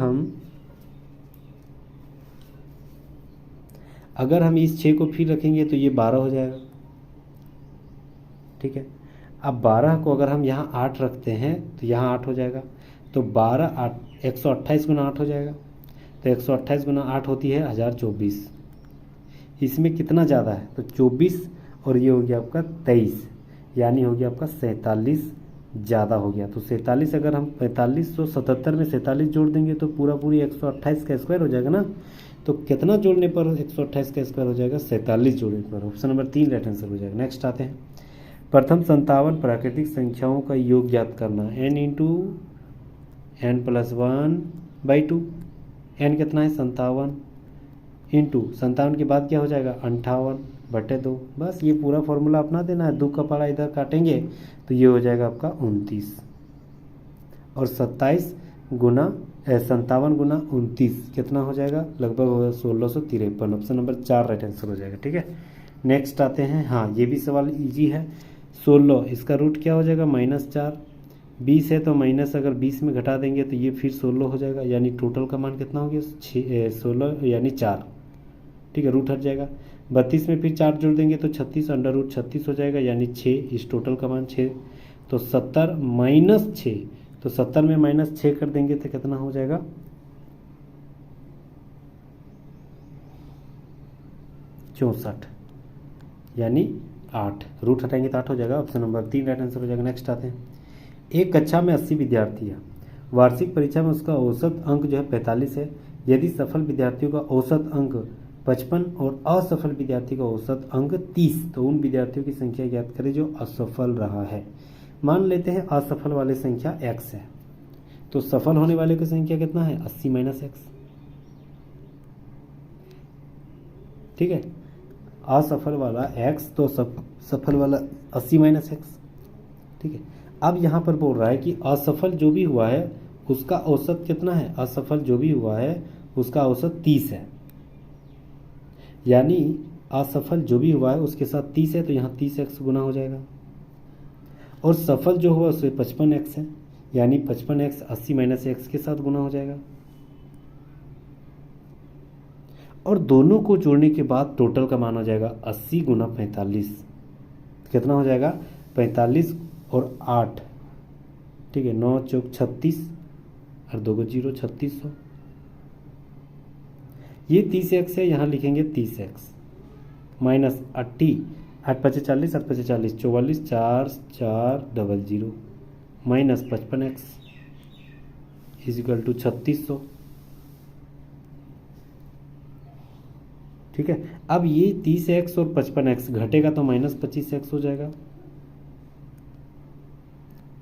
हम इस 6 को फिर रखेंगे तो ये 12 हो जाएगा। ठीक है, अब 12 को अगर हम यहाँ 8 रखते हैं तो यहाँ 8 हो जाएगा। तो 12 8 128 गुना 8 हो जाएगा। तो 128 गुना 8 होती है 1024। इसमें कितना ज़्यादा है तो 24, और ये हो गया आपका 23, यानी हो गया आपका 47 ज़्यादा हो गया। तो 47 अगर हम 4577 में 47 जोड़ देंगे तो पूरी 128 का स्क्वायर हो जाएगा ना। तो कितना जोड़ने पर 128 का स्क्वायर हो जाएगा? 47 जोड़ने पर। ऑप्शन नंबर 3 राइट आंसर हो जाएगा। नेक्स्ट आते हैं, प्रथम 57 प्राकृतिक संख्याओं का योग ज्ञात करना। n into n plus 1/2। n कितना है? 57 इंटू 57 के बाद क्या हो जाएगा? 58/2। बस ये पूरा फॉर्मूला अपना देना है। 2 का पहाड़ा इधर काटेंगे तो ये हो जाएगा आपका 29, और 57 गुना 29 कितना हो जाएगा? लगभग होगा 1653। ऑप्शन नंबर 4 राइट आंसर हो जाएगा। ठीक है, नेक्स्ट आते हैं। हाँ, ये भी सवाल इजी है। 16 इसका रूट क्या हो जाएगा? -4। 20 है तो माइनस अगर 20 में घटा देंगे तो ये फिर 16 हो जाएगा, यानी टोटल का मान कितना हो गया? 16 यानी 4। ठीक है, रूट हट जाएगा। 32 में फिर 4 जोड़ देंगे तो 36 √36 हो जाएगा, यानी 6। इस टोटल का मान 6। तो 70 - 6, तो 70 में -6 कर देंगे तो कितना हो जाएगा? 64, यानी 8। रूट हटाएंगे तो 8 हो जाएगा। ऑप्शन नंबर 3 राइट आंसर हो जाएगा। नेक्स्ट आते हैं, एक कक्षा में 80 विद्यार्थी है। वार्षिक परीक्षा में उसका औसत अंक जो है 45 है। यदि सफल विद्यार्थियों का औसत अंक 55 और असफल विद्यार्थी का औसत अंक 30, तो उन विद्यार्थियों की संख्या ज्ञात करें जो असफल रहा है। मान लेते हैं असफल वाले संख्या x है, तो सफल होने वाले की संख्या कितना है? 80 - x। ठीक है, असफल वाला x तो सफल वाला 80 - x। ठीक है, अब यहाँ पर बोल रहा है कि असफल जो भी हुआ है उसका औसत कितना है? असफल जो भी हुआ है उसका औसत 30 है, यानी असफल जो भी हुआ है उसके साथ 30 है, तो यहाँ 30x गुना हो जाएगा। और सफल जो हुआ उससे 55x है, यानी 55x 80 - x के साथ गुना हो जाएगा। और दोनों को जोड़ने के बाद टोटल का मान हो जाएगा 80 गुना 45। कितना हो जाएगा? 45 और 8। ठीक है, 9 चौक 36 और 2 को 0, 3600। ये 30x है, यहाँ लिखेंगे 30x minus 80 8 5 40 8 5 40 44 4 4 00 minus 55x is equal to 3600। ठीक है, अब ये 30x और 55x घटेगा तो -25x हो जाएगा,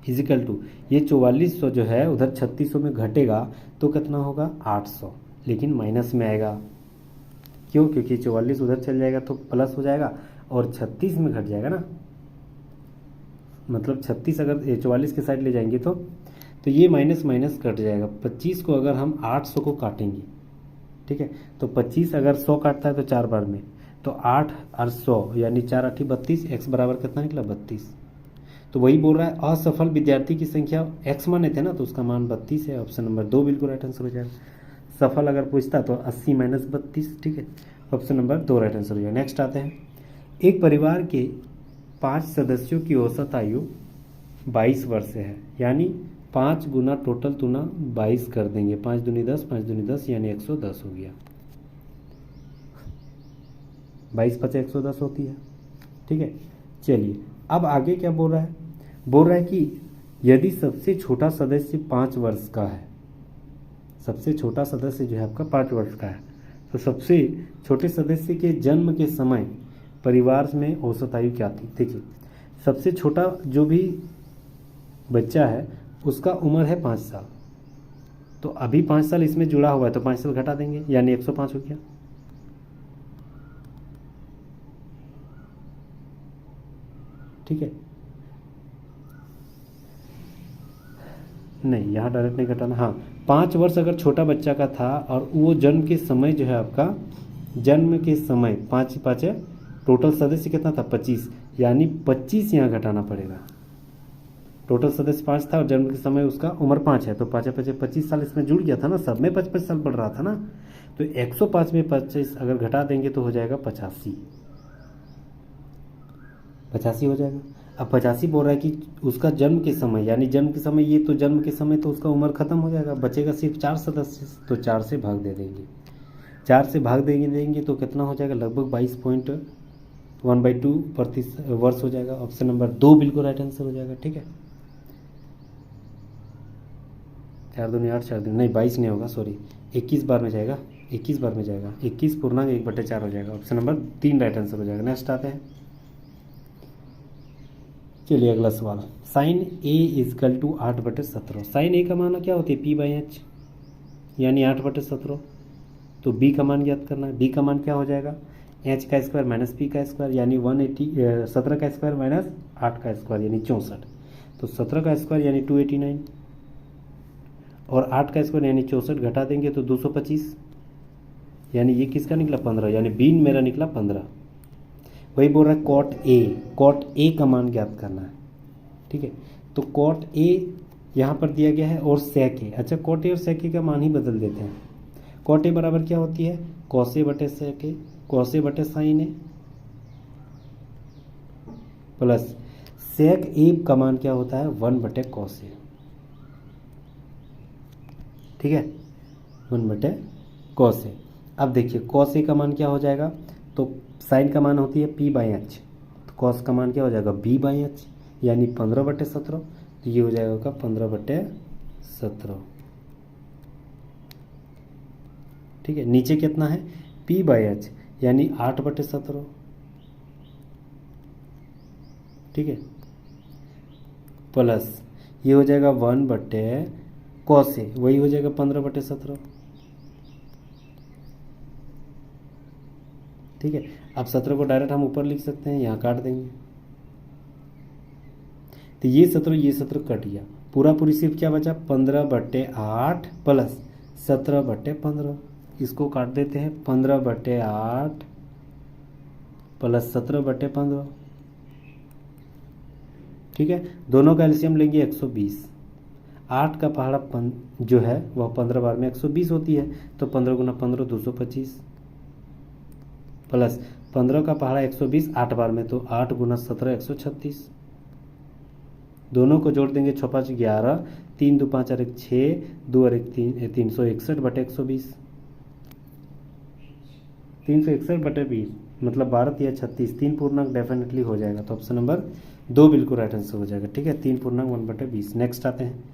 इजिकल टू ये 4400 जो है उधर 3600 में घटेगा तो कितना होगा? 800, लेकिन माइनस में आएगा। क्यों? क्योंकि 44 उधर चल जाएगा तो प्लस हो जाएगा, और 36 में घट जाएगा ना, मतलब 36 अगर 44 के साइड ले जाएंगे तो ये माइनस माइनस कट जाएगा। 25 को अगर हम 800 को काटेंगे, ठीक है, तो 25 अगर 100 काटता है तो 4 बार में, तो 8 और 100 यानी 4 8 32, x बराबर कितना निकला? 32। तो वही बोल रहा है असफल विद्यार्थी की संख्या x माने थे ना, तो उसका मान 32 है। ऑप्शन नंबर 2 बिल्कुल राइट आंसर हो जाएगा। सफल अगर पूछता तो 80 - 32। ठीक है, ऑप्शन नंबर 2 राइट आंसर हो जाएगा। नेक्स्ट आते हैं, एक परिवार के 5 सदस्यों की औसत आयु 22 वर्ष है, यानी 5 गुना टोटल तुना 22 कर देंगे। 5 दूनी 10 5 दूनी 10 यानी 110 हो गया। 22 5 110 होती है। ठीक है, चलिए अब आगे क्या बोल रहा है? बोल रहा है कि यदि सबसे छोटा सदस्य 5 वर्ष का है, सबसे छोटा सदस्य जो है आपका 5 वर्ष का है, तो सबसे छोटे सदस्य के जन्म के समय परिवार में औसत आयु क्या थी? देखिए, सबसे छोटा जो भी बच्चा है उसका उम्र है 5 साल, तो अभी 5 साल इसमें जुड़ा हुआ है तो 5 साल घटा देंगे, यानी 105 हो गया। ठीक है, नहीं यहाँ डायरेक्ट नहीं घटाना। हाँ, 5 वर्ष अगर छोटा बच्चा का था और वो जन्म के समय जो है आपका जन्म के समय 5 5 टोटल सदस्य कितना था 25, यानी 25 यहाँ घटाना पड़ेगा। टोटल सदस्य 5 था और जन्म के समय उसका उम्र 5 है, तो 5 5 25 साल इसमें जुड़ गया था ना, सब में 25 साल बढ़ रहा था ना। तो 105 में 25 अगर घटा देंगे तो हो जाएगा 85, 85 हो जाएगा। अब 85 बोल रहा है कि उसका जन्म के समय, यानी जन्म के समय, ये तो जन्म के समय तो उसका उम्र खत्म हो जाएगा, बचेगा सिर्फ 4 सदस्य, तो 4 से भाग दे देंगे। 4 से भाग देंगे तो कितना हो जाएगा, लगभग 22.1/2 प्रति वर्ष हो जाएगा। ऑप्शन नंबर 2 बिल्कुल राइट आंसर हो जाएगा। ठीक है, 4 दूनी 8, 4 दूनी नहीं 22 नहीं होगा, सॉरी 21 बार में जाएगा, 21 बार में जाएगा, 21.1/4 हो जाएगा। ऑप्शन नंबर 3 राइट आंसर हो जाएगा। नेक्स्ट आते हैं, चलिए अगला सवाल। Sine A equal to 8/17। Sine A का मान क्या होती है P/H, यानी 8/17। तो बी का मान ज्ञात करना है। बी का मान क्या हो जाएगा, एच का स्क्वायर माइनस पी का स्क्वायर, यानी 17 का स्क्वायर माइनस 8 का स्क्वायर यानी 64। तो 17 का स्क्वायर यानी 289 और 8 का स्क्वायर यानी 64 घटा देंगे तो 225, यानी ये किसका निकला 15, यानी बी मेरा निकला 15। वही बोल रहा है कॉट ए का मान ज्ञात करना है। ठीक है, तो कॉट ए यहाँ पर दिया गया है और सेक ए। अच्छा, कॉट ए और सेक ए का मान ही बदल देते हैं। कॉट ए बराबर क्या होती है, कॉस ए बटे सेक ए, कॉस ए बटे साइन ए, प्लस सेक ए का मान क्या होता है 1/cos ए। ठीक है, 1/cos ए। अब देखिए cos ए का मान क्या हो जाएगा, तो साइन का मान होती है P/H, तो cos का मान क्या हो जाएगा B/H, यानी 15/17। तो ये हो जाएगा 15/17। ठीक है, नीचे कितना है P/H, यानी 8/17। ठीक है, प्लस ये हो जाएगा 1/cos ए, वही हो जाएगा 15/17। ठीक है, अब 17 को डायरेक्ट हम ऊपर लिख सकते हैं, यहाँ काट देंगे तो ये 17 कट गया, पूरा पूरी सिर्फ क्या बचा 15/8 प्लस 17/15। इसको काट देते हैं, 15/8 प्लस 17/15। ठीक है, दोनों का एलसीएम लेंगे 120। 8 का पहाड़ा जो है वह 15 बार में 120 होती है, तो 15 गुना 15 225 प्लस 15 का पहाड़ा 120 8 बार में, तो 8 गुना 17 136। दोनों को जोड़ देंगे 6 5 11, 3 2 5 और 1 6, 2 और 1 3, 361/120। 361/20 मतलब 12 या 36, 3 पूर्णांक डेफिनेटली हो जाएगा। तो ऑप्शन नंबर 2 बिल्कुल राइट आंसर हो जाएगा। ठीक है, 3 पूर्णांक 1/20। नेक्स्ट आते हैं,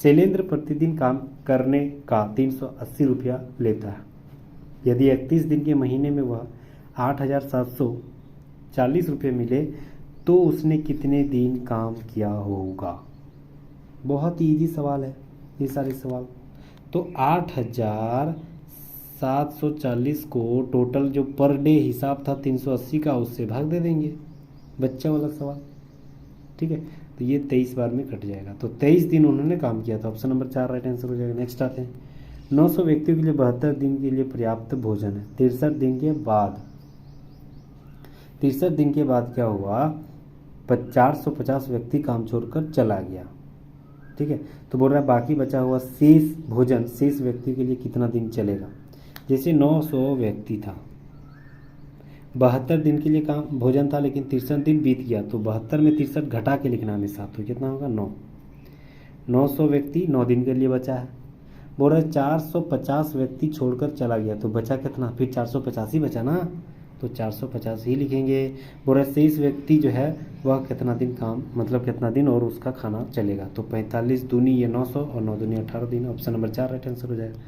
शैलेंद्र प्रतिदिन काम करने का 380 रुपया लेता है। यदि 31 दिन के महीने में वह 8,740 रुपये मिले तो उसने कितने दिन काम किया होगा। बहुत ही ईजी सवाल है ये सारे सवाल। तो 8,740 को टोटल जो पर डे हिसाब था 380 का, उससे भाग दे देंगे, बच्चा वाला सवाल। ठीक है, तो ये 23 बार में कट जाएगा, तो 23 दिन उन्होंने काम किया था। ऑप्शन नंबर 4 राइट आंसर हो जाएगा। नेक्स्ट आते हैं, 900 व्यक्तियों के लिए 72 दिन के लिए पर्याप्त भोजन है। 63 दिन के बाद 63 दिन के बाद क्या हुआ, 450 व्यक्ति काम छोड़कर चला गया। ठीक है, तो बोल रहा है बाकी बचा हुआ शेष भोजन शेष व्यक्ति के लिए कितना दिन चलेगा। जैसे 900 व्यक्ति था, 72 दिन के लिए काम भोजन था, लेकिन 63 दिन बीत गया, तो 72 में 63 घटा के लिखना हमेशा, तो कितना होगा 9। 900 व्यक्ति 9 दिन के लिए बचा है। बोल रहा है 450 व्यक्ति छोड़कर चला गया, तो बचा कितना, फिर 450 ही बचा ना, तो 450 ही लिखेंगे। बोल रहा है शेष व्यक्ति जो है वह कितना दिन काम, मतलब कितना दिन और उसका खाना चलेगा, तो 45 दूनी ये 900 और 9 दूनी 18 दिन। ऑप्शन नंबर 4 राइट आंसर हो जाएगा।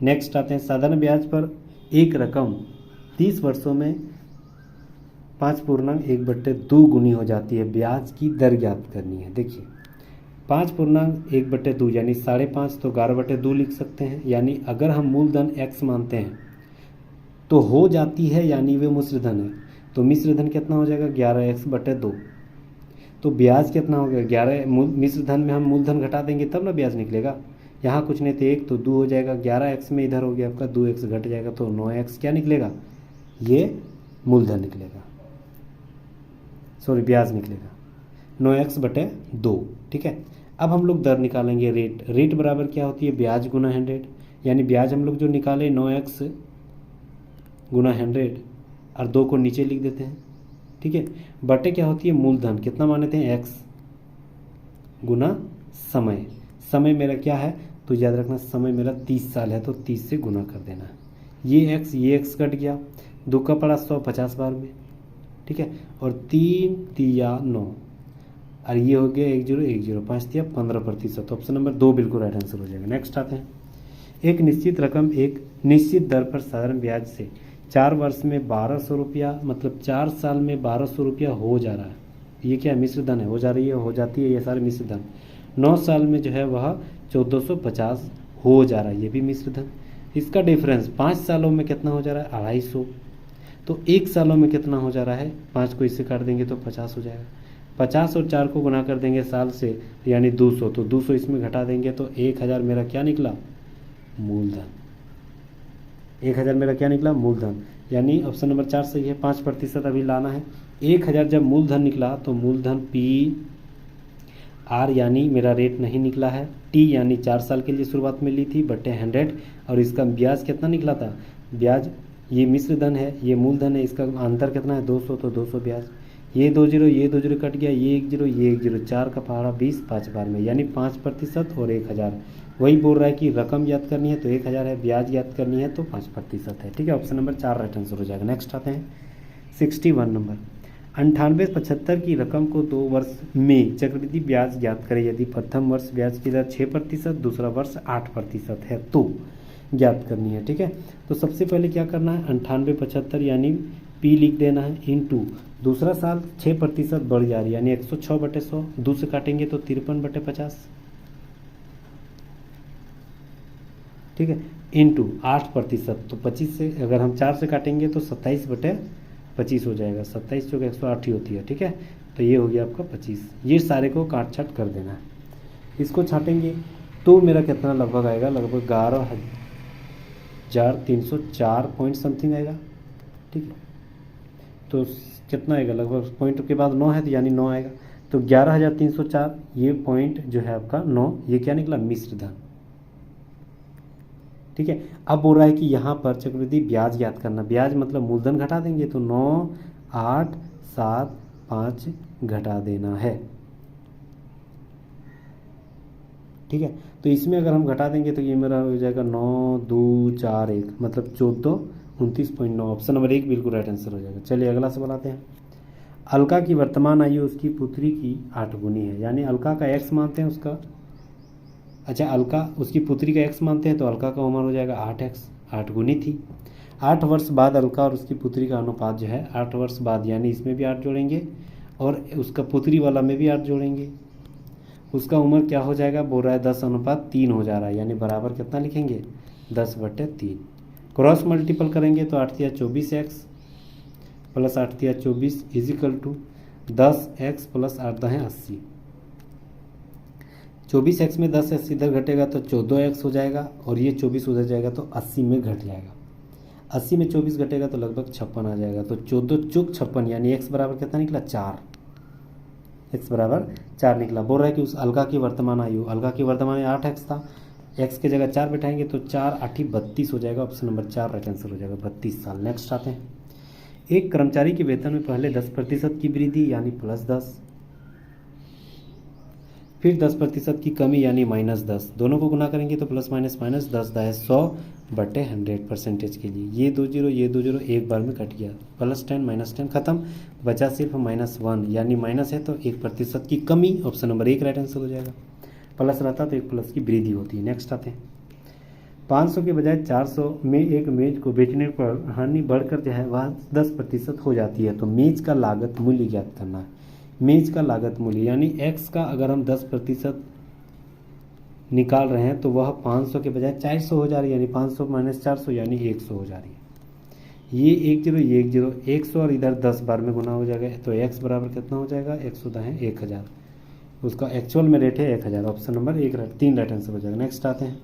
नेक्स्ट आते हैं, साधारण ब्याज पर एक रकम 30 वर्षों में 5.1/2 गुनी हो जाती है। ब्याज की दर ज्ञात करनी है। देखिए 5.1/2 यानी 5.5, तो 11/2 लिख सकते हैं। यानी अगर हम मूलधन x मानते हैं तो हो जाती है, यानी वे मिश्र धन है, तो मिश्र धन कितना हो जाएगा 11x/2। तो ब्याज कितना हो गया 11, मिश्र धन में हम मूलधन घटा देंगे तब ना ब्याज निकलेगा। यहाँ कुछ नहीं तो 1 तो 2 हो जाएगा, 11x में इधर हो गया आपका 2x घट जाएगा, तो 9x क्या निकलेगा ये मूलधन निकलेगा, सॉरी ब्याज निकलेगा 9x/2। ठीक है, अब हम लोग दर निकालेंगे। रेट बराबर क्या होती है, ब्याज गुना 100, यानी ब्याज हम लोग जो निकाले 9x गुना 100 और 2 को नीचे लिख देते हैं। ठीक है, बटे क्या होती है, मूलधन कितना मानते हैं, x गुना समय। समय मेरा क्या है, तो याद रखना समय मेरा 30 साल है, तो 30 से गुना कर देना। ये x कट गया, 2 का पड़ा 100 50 बार में। ठीक है, और 3 तिया 9 और ये हो गया 1 0 1 0 5 तिया 15%। ऑप्शन नंबर 2 बिल्कुल राइट आंसर हो जाएगा। नेक्स्ट आते हैं, एक निश्चित रकम एक निश्चित दर पर साधारण ब्याज से 4 वर्ष में 1200 रुपया, मतलब 4 साल में 1200 रुपया हो जा रहा है। ये क्या मिश्र धन है, हो जा रही है, हो जाती है, ये सारे मिश्र धन। 9 साल में जो है वह 1450 हो जा रहा है, ये भी मिश्र धन। इसका डिफरेंस 5 सालों में कितना हो जा रहा है, 250। तो 1 सालों में कितना हो जा रहा है, 5 को इससे काट देंगे तो 50 हो जाएगा। 50 और 4 को गुना कर देंगे साल से, यानी 200, तो 200 इसमें घटा देंगे तो 1000 मेरा क्या निकला, मूलधन। 1000 मेरा क्या निकला, मूलधन, यानी ऑप्शन नंबर 4 सही है। 5% अभी लाना है। 1000 जब मूलधन निकला तो मूलधन PR यानी मेरा रेट नहीं निकला है, T यानी 4 साल के लिए शुरुआत में ली थी बटे 100, और इसका ब्याज कितना निकला था, ब्याज ये मिश्र धन है, ये मूलधन है, इसका अंतर कितना है 200, तो 200 ब्याज। ये 2 0 ये 2 0 कट गया, ये 1 0 ये 1 0, 4 का पहाड़ा 20 5 बार में, यानी 5% और 1000। वही बोल रहा है कि रकम याद करनी है तो 1000 है, ब्याज याद करनी है तो 5% है। ठीक है, ऑप्शन नंबर 4 राइट आंसर हो जाएगा। नेक्स्ट आते हैं 61 नंबर, 9875 की रकम को 2 वर्ष में चक्रवृद्धि ब्याज ज्ञात करें। यदि प्रथम वर्ष ब्याज की दर 6%, दूसरा वर्ष 8% है तो ज्ञात करनी है। ठीक है, तो सबसे पहले क्या करना है, 9875 यानी P लिख देना है, इनटू दूसरा साल 6% बढ़ जा रही है, यानी 106/100, 2 से काटेंगे तो 53/50। ठीक है, इनटू 8%, तो 25 से अगर हम 4 से काटेंगे तो 27/25 हो जाएगा। 27 जो 108 ही होती है। ठीक है, तो ये हो गया आपका 25। ये सारे को काट छाट कर देना है। इसको छाटेंगे तो मेरा कितना लगभग आएगा, लगभग 11,304 पॉइंट समथिंग आएगा। ठीक है, तो कितना आएगा, लगभग पॉइंट के बाद 9 है तो यानी 9 आएगा, तो 11,304 ये पॉइंट जो है आपका 9, ये क्या निकला, मिश्र धन। ठीक है, अब बोल रहा है कि यहाँ पर चक्रवृद्धि ब्याज ज्ञात करना। ब्याज मतलब मूलधन घटा देंगे तो 9 8 7 5 घटा देना है। ठीक है, तो इसमें अगर हम घटा देंगे तो ये मेरा हो जाएगा 9 2 4 1, मतलब 14 29.9। ऑप्शन नंबर 1 बिल्कुल राइट आंसर हो जाएगा। चलिए अगला सवाल आते हैं। अलका की वर्तमान आयु उसकी पुत्री की 8 गुनी है, यानी अलका का x मानते हैं उसका, अच्छा अलका उसकी पुत्री का x मानते हैं तो अलका का उम्र हो जाएगा 8x, 8 गुनी थी। 8 वर्ष बाद अलका और उसकी पुत्री का अनुपात जो है 8 वर्ष बाद, यानी इसमें भी 8 जोड़ेंगे और उसका पुत्री वाला में भी 8 जोड़ेंगे। उसका उम्र क्या हो जाएगा, बोल रहा है 10:3 हो जा रहा है, यानी बराबर कितना लिखेंगे, 10/3। क्रॉस मल्टीपल करेंगे तो 8 तिया 24x प्लस 8 तिया 24 is equal to 10x plus 8 10 80। 24x में 10x इधर घटेगा तो 14x हो जाएगा, और ये 24 उधर जाएगा तो 80 में घट जाएगा। 80 में 24 घटेगा तो लगभग 56 आ जाएगा, तो 14 चौक 56, यानी x बराबर कितना निकला, 4। x बराबर 4 निकला। बोल रहा है कि उस अलका की वर्तमान आयु, अलका की वर्तमान आयु 8x था, x की जगह 4 बैठाएंगे तो 4 8 32 हो जाएगा। ऑप्शन नंबर 4 राइट आंसर हो जाएगा, 32 साल। नेक्स्ट आते हैं, एक कर्मचारी के वेतन में पहले 10% की वृद्धि यानी +10, फिर 10% की कमी यानी -10, दोनों को गुना करेंगे तो प्लस माइनस माइनस 10 10 100/100 परसेंटेज के लिए। ये 2 0 ये 2 0 एक बार में कट गया, +10 -10 खत्म, बचा सिर्फ -1, यानी माइनस है तो 1% की कमी। ऑप्शन नंबर 1 राइट आंसर हो जाएगा। प्लस रहता तो 1 प्लस की वृद्धि होती है। नेक्स्ट आते हैं, 500 के बजाय 400 में एक मेज को बेचने पर हानि बढ़कर जो है वह 10% हो जाती है, तो मेज का लागत मूल्य ज्ञात करना है। मेज का लागत मूल्य यानी x का अगर हम 10% निकाल रहे हैं तो वह 500 के बजाय 400 हो जा रही है, यानी 500 - 400 यानी 100 हो जा रही है। ये 1 0 ये 1 0 100 और इधर 10 बार में गुना हो जाएगा, तो x बराबर कितना हो जाएगा, 100 है 1000, उसका एक्चुअल में रेट है 1000। ऑप्शन नंबर 3 राइट आंसर हो जाएगा। नेक्स्ट आते हैं,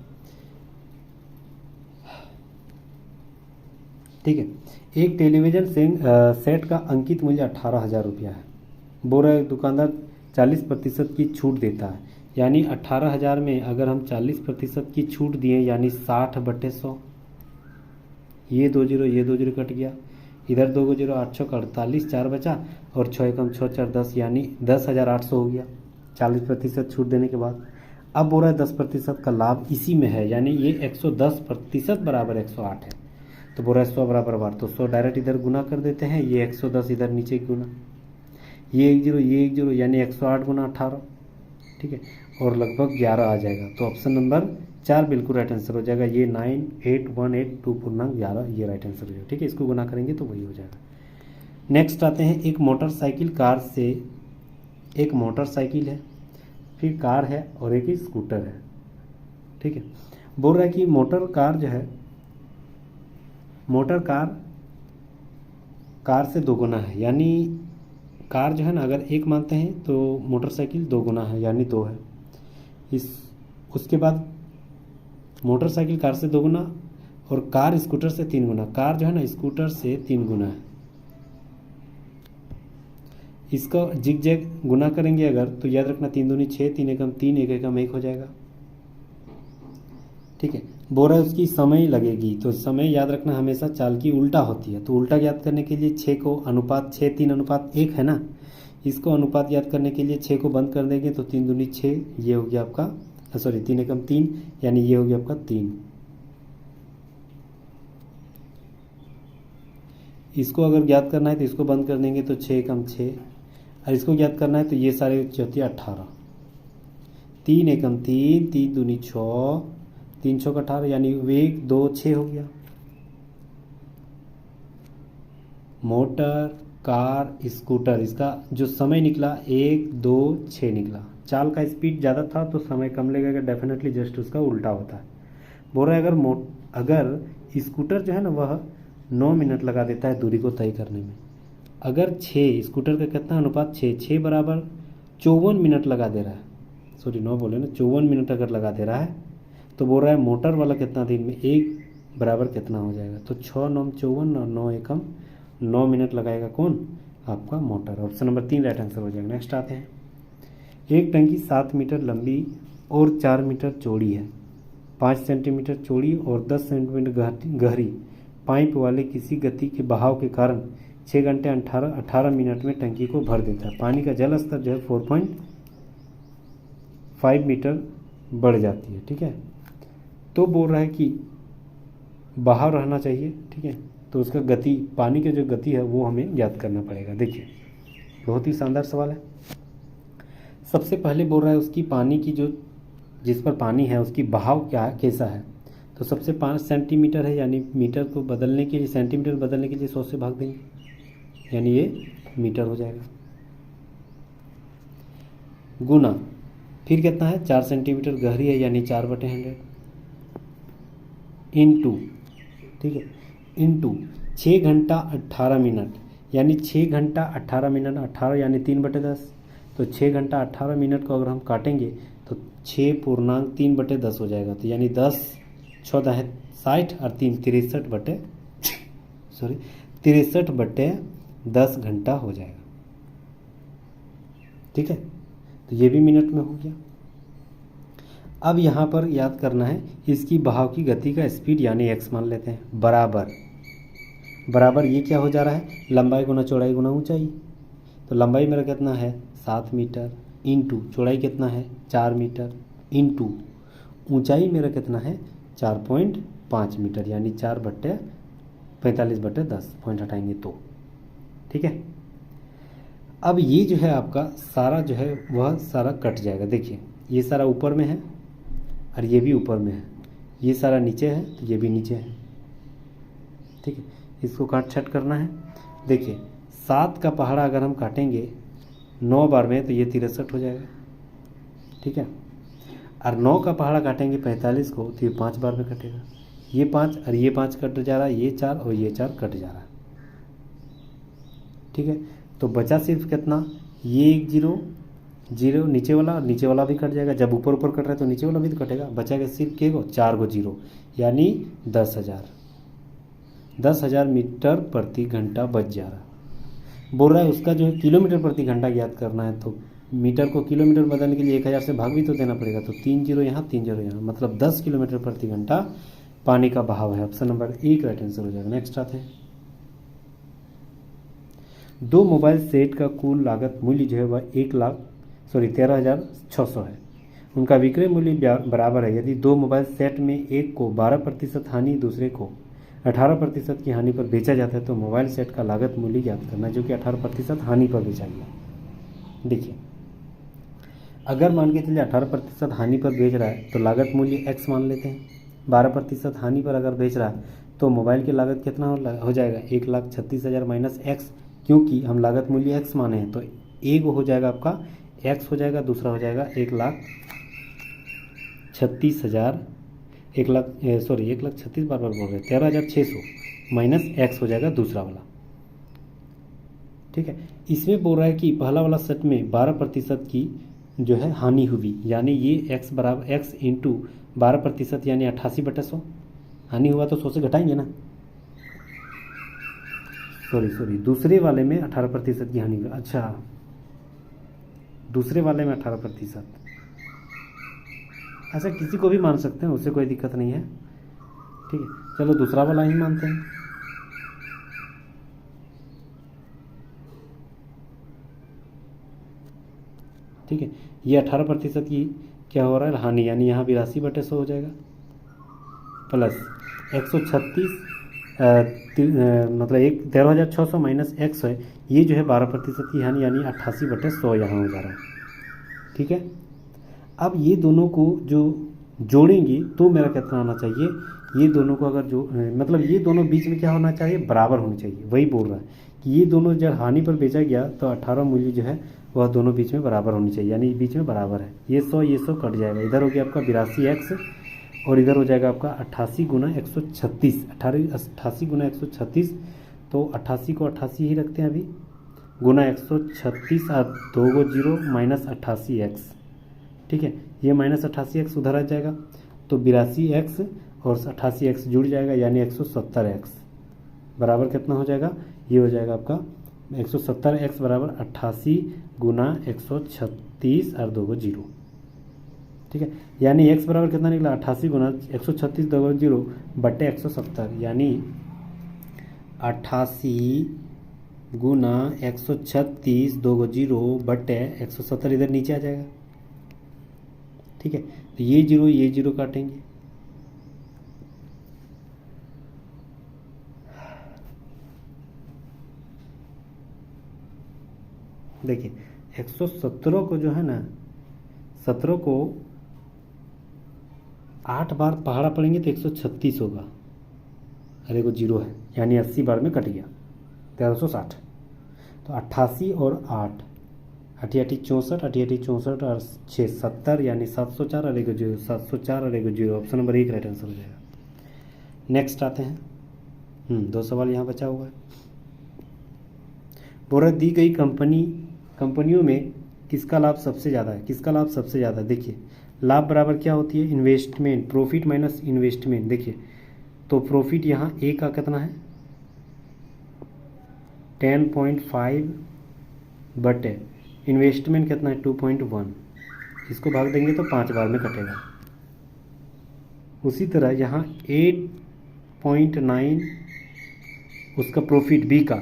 ठीक है। एक टेलीविज़न सेट का अंकित मूल्य 18,000 रुपया है। बोल रहा है दुकानदार 40% की छूट देता है, यानी 18,000 में अगर हम 40% की छूट दिए यानी 60/100, ये 2 जीरो ये 2 जीरो कट गया, इधर 2 जीरो 8 छः 48, 4 बचा और 6 एकम 6 4 10 यानी 10,800 हो गया 40% छूट देने के बाद। अब बोल रहा है 10% का लाभ इसी में है, यानी ये 110% बराबर 108 है। तो बोल रहा है 100 बराबर बार, तो 100 डायरेक्ट इधर गुना कर देते हैं, ये 110 इधर नीचे गुना, ये 1 जीरो ये 1 जीरो यानी 108 गुना 18, ठीक है, और लगभग 11 आ जाएगा। तो ऑप्शन नंबर 4 बिल्कुल राइट आंसर हो जाएगा। ये 98182.11 ये राइट आंसर हो जाएगा, ठीक है। इसको गुना करेंगे तो वही हो जाएगा। नेक्स्ट आते हैं, एक मोटरसाइकिल कार से, एक मोटरसाइकिल है, फिर कार है और एक स्कूटर है, ठीक है। बोल रहा है कि मोटर कार जो है, मोटर कार से 2 गुना है, यानी कार जो है ना अगर 1 मानते हैं तो मोटरसाइकिल 2 गुना है यानी 2 है। उसके बाद मोटरसाइकिल कार से 2 गुना और कार स्कूटर से 3 गुना। कार जो है ना स्कूटर से 3 गुना है। इसको जिग जैग गुना करेंगे अगर तो याद रखना 3 दूनी 6, 3 एकम 3, 1 एकम 1 हो जाएगा, ठीक है। बोल रहा है उसकी समय लगेगी, तो समय याद रखना हमेशा चाल की उल्टा होती है। तो उल्टा याद करने के लिए 6 को अनुपात 6 3 अनुपात 1 है ना, इसको अनुपात याद करने के लिए 6 को बंद कर देंगे तो 3 दूनी 6, ये हो गया आपका 3 एकम 3 यानी ये हो गया आपका 3। इसको अगर ज्ञात करना है तो इसको बंद कर देंगे तो 6 एकम 6, और इसको ज्ञात करना है तो ये सारे चौथी 18, 3 एकम 3, 3 दूनी 6, 3 6 का 18 यानी 1 2 6 हो गया। मोटर कार स्कूटर, इसका जो समय निकला 1 2 6 निकला। चाल का स्पीड ज़्यादा था तो समय कम लगेगा, डेफिनेटली जस्ट उसका उल्टा होता है। बोल रहा है अगर स्कूटर जो है ना वह 9 मिनट लगा देता है दूरी को तय करने में, अगर 6 स्कूटर का कितना अनुपात 6 बराबर 54 मिनट लगा दे रहा है, 9 बोले ना 54 मिनट अगर लगा दे रहा है, तो बोल रहा है मोटर वाला कितना दिन में 1 बराबर कितना हो जाएगा, तो 6 9 54 और 9 एकम 9 मिनट लगाएगा कौन, आपका motor. Option number 3 right answer हो जाएगा। नेक्स्ट आते हैं, एक टंकी 7 मीटर लंबी और 4 मीटर चौड़ी है, 5 सेंटीमीटर चौड़ी और 10 सेंटीमीटर गहरी पाइप वाले किसी गति के बहाव के कारण 6 घंटे 18 मिनट में टंकी को भर देता है। पानी का जल स्तर जो है 4.5 मीटर बढ़ जाती है, ठीक है। तो बोल रहा है कि बहाव रहना चाहिए, ठीक है, तो उसका गति, पानी की जो गति है वो हमें ज्ञात करना पड़ेगा। देखिए बहुत ही शानदार सवाल है। सबसे पहले बोल रहा है उसकी पानी की जो, जिस पर पानी है उसकी बहाव क्या है, कैसा है, तो सबसे 5 सेंटीमीटर है, यानी मीटर को बदलने के लिए, सेंटीमीटर बदलने के लिए 100 से भाग देंगे यानी ये मीटर हो जाएगा। गुना फिर कितना है 4 सेंटीमीटर गहरी है यानी 4/100 इंटू, ठीक है, इंटू 6 घंटा 18 मिनट यानी 6 घंटा 18 मिनट, 18 यानी 3/10, तो 6 घंटा 18 मिनट को अगर हम काटेंगे तो 6.3/10 हो जाएगा, तो यानी 10 14 है 60 और 3 63/10 घंटा हो जाएगा, ठीक है। तो ये भी मिनट में हो गया। अब यहाँ पर याद करना है इसकी बहाव की गति का स्पीड यानी x मान लेते हैं, बराबर ये क्या हो जा रहा है, लंबाई गुना चौड़ाई गुना ऊंचाई। तो लंबाई मेरा कितना है 7 मीटर इंटू चौड़ाई कितना है 4 मीटर इंटू ऊंचाई मेरा कितना है 4.5 मीटर यानी 4/45/10 पॉइंट हटाएंगे तो, ठीक है। अब ये जो है आपका सारा जो है वह सारा कट जाएगा। देखिए ये सारा ऊपर में है और ये भी ऊपर में है, ये सारा नीचे है तो ये भी नीचे है, ठीक है। इसको काट छट करना है। देखिए 7 का पहाड़ा अगर हम काटेंगे 9 बार में तो ये 63 हो जाएगा, ठीक है। और 9 का पहाड़ा काटेंगे 45 को तो ये 5 बार में कटेगा, ये 5 और ये 5 कट जा रहा है, ये 4 और ये 4 कट जा रहा है, ठीक है। तो बचा सिर्फ कितना, ये 1 0 नीचे वाला और नीचे वाला भी कट जाएगा, जब ऊपर ऊपर कट रहा है तो नीचे वाला भी तो कटेगा, बचाएगा सिर्फ के 4 जीरो यानी 10,000, 10,000 मीटर प्रति घंटा बच जा रहा। बोल रहा है उसका जो है किलोमीटर प्रति घंटा ज्ञात करना है, तो मीटर को किलोमीटर बदलने के लिए 1000 से भाग भी तो देना पड़ेगा, तो 3 जीरो यहाँ 3 जीरो यहाँ, मतलब 10 किलोमीटर प्रति घंटा पानी का बहाव है। ऑप्शन नंबर 1 राइट आंसर हो जाएगा। नेक्स्ट आते हैं, 2 मोबाइल सेट का कुल लागत मूल्य जो है वह 13,600 है। उनका विक्रय मूल्य बराबर है। यदि 2 मोबाइल सेट में एक को 12% हानि, दूसरे को 18% की हानि पर बेचा जाता है, तो मोबाइल सेट का लागत मूल्य ज्ञात करना है, जो कि 18% हानि पर बेचा गया। देखिए, अगर मान के चलिए 18% हानि पर बेच रहा है तो लागत मूल्य x मान लेते हैं। 12% हानि पर अगर बेच रहा है तो मोबाइल की लागत कितना हो जाएगा, 1,36,000 माइनस x, क्योंकि हम लागत मूल्य x माने हैं, तो एक हो जाएगा आपका x हो जाएगा, दूसरा हो जाएगा 1,36,000, 1,36,000 बार बोल रहे 13,600 माइनस x हो जाएगा दूसरा वाला। ठीक है, इसमें बोल रहा है कि पहला वाला सेट में 12% की जो है हानि हुई, यानी ये x बराबर x इंटू 12% यानी 88/100 हानि हुआ, तो 100 से घटाएंगे ना, सॉरी दूसरे वाले में 18% की हानि हुई। अच्छा, दूसरे वाले में 18%, अच्छा किसी को भी मान सकते हैं, उससे कोई दिक्कत नहीं है। ठीक है, चलो दूसरा वाला ही मानते हैं। ठीक है, ये 18% की क्या हो रहा है हानि, यानी यहाँ 82/100 हो जाएगा, प्लस 136 मतलब 13,600 माइनस x है, ये जो है 12% की हानि, यानी 88/100 यहाँ हो जा रहा है। ठीक है, अब ये दोनों को जो जोड़ेंगे तो मेरा कितना होना चाहिए, ये दोनों को अगर जो मतलब ये दोनों बीच में क्या होना चाहिए, बराबर होनी चाहिए। वही बोल रहा है कि ये दोनों जब हानि पर बेचा गया तो 18 मूल्य जो है वह दोनों बीच में बराबर होनी चाहिए, यानी बीच में बराबर है। ये 100 कट जाएगा, इधर हो गया आपका 82x और इधर हो जाएगा आपका 88 गुना 136, 88 गुना 136, तो 88 को 88 ही रखते हैं अभी, गुना 136 और 2 जीरो माइनस 88x। ठीक है, ये माइनस 88x उधर आ जाएगा, तो 82x और 88x जुड़ जाएगा, यानी 170x बराबर कितना हो जाएगा, ये हो जाएगा आपका 170x बराबर 88 गुना 136 और 2 जीरो। ठीक है, यानी x बराबर कितना निकला, 88 गुना 136 2 जीरो बटे 170, यानी 88 गुना 136 2 जीरो बटे 170, इधर नीचे आ जाएगा। ठीक है, तो ये जीरो काटेंगे, देखिए 117 को जो है ना, 17 को 8 बार पहाड़ा पड़ेंगे तो 136 होगा, अरे को जीरो है, यानी 80 बार में कट गया 1360, तो 88 और 8 88 64 88 64 और 6 70, यानी 704 और 1 जीरो, 704 और 1 zero. Option number 1 right answer हो जाएगा। नेक्स्ट आते हैं, 2 सवाल यहाँ बचा हुआ है। बोल रहा दी गई कंपनियों में किसका लाभ सबसे ज़्यादा है, किसका लाभ सबसे ज़्यादा। देखिए, लाभ बराबर क्या होती है, इन्वेस्टमेंट, प्रॉफिट माइनस इन्वेस्टमेंट। देखिए, तो प्रॉफिट यहाँ ए का कितना है 10.5 बटे इन्वेस्टमेंट कितना है 2.1, इसको भाग देंगे तो 5 बार में कटेगा। उसी तरह यहाँ 8.9 उसका प्रॉफिट बी का,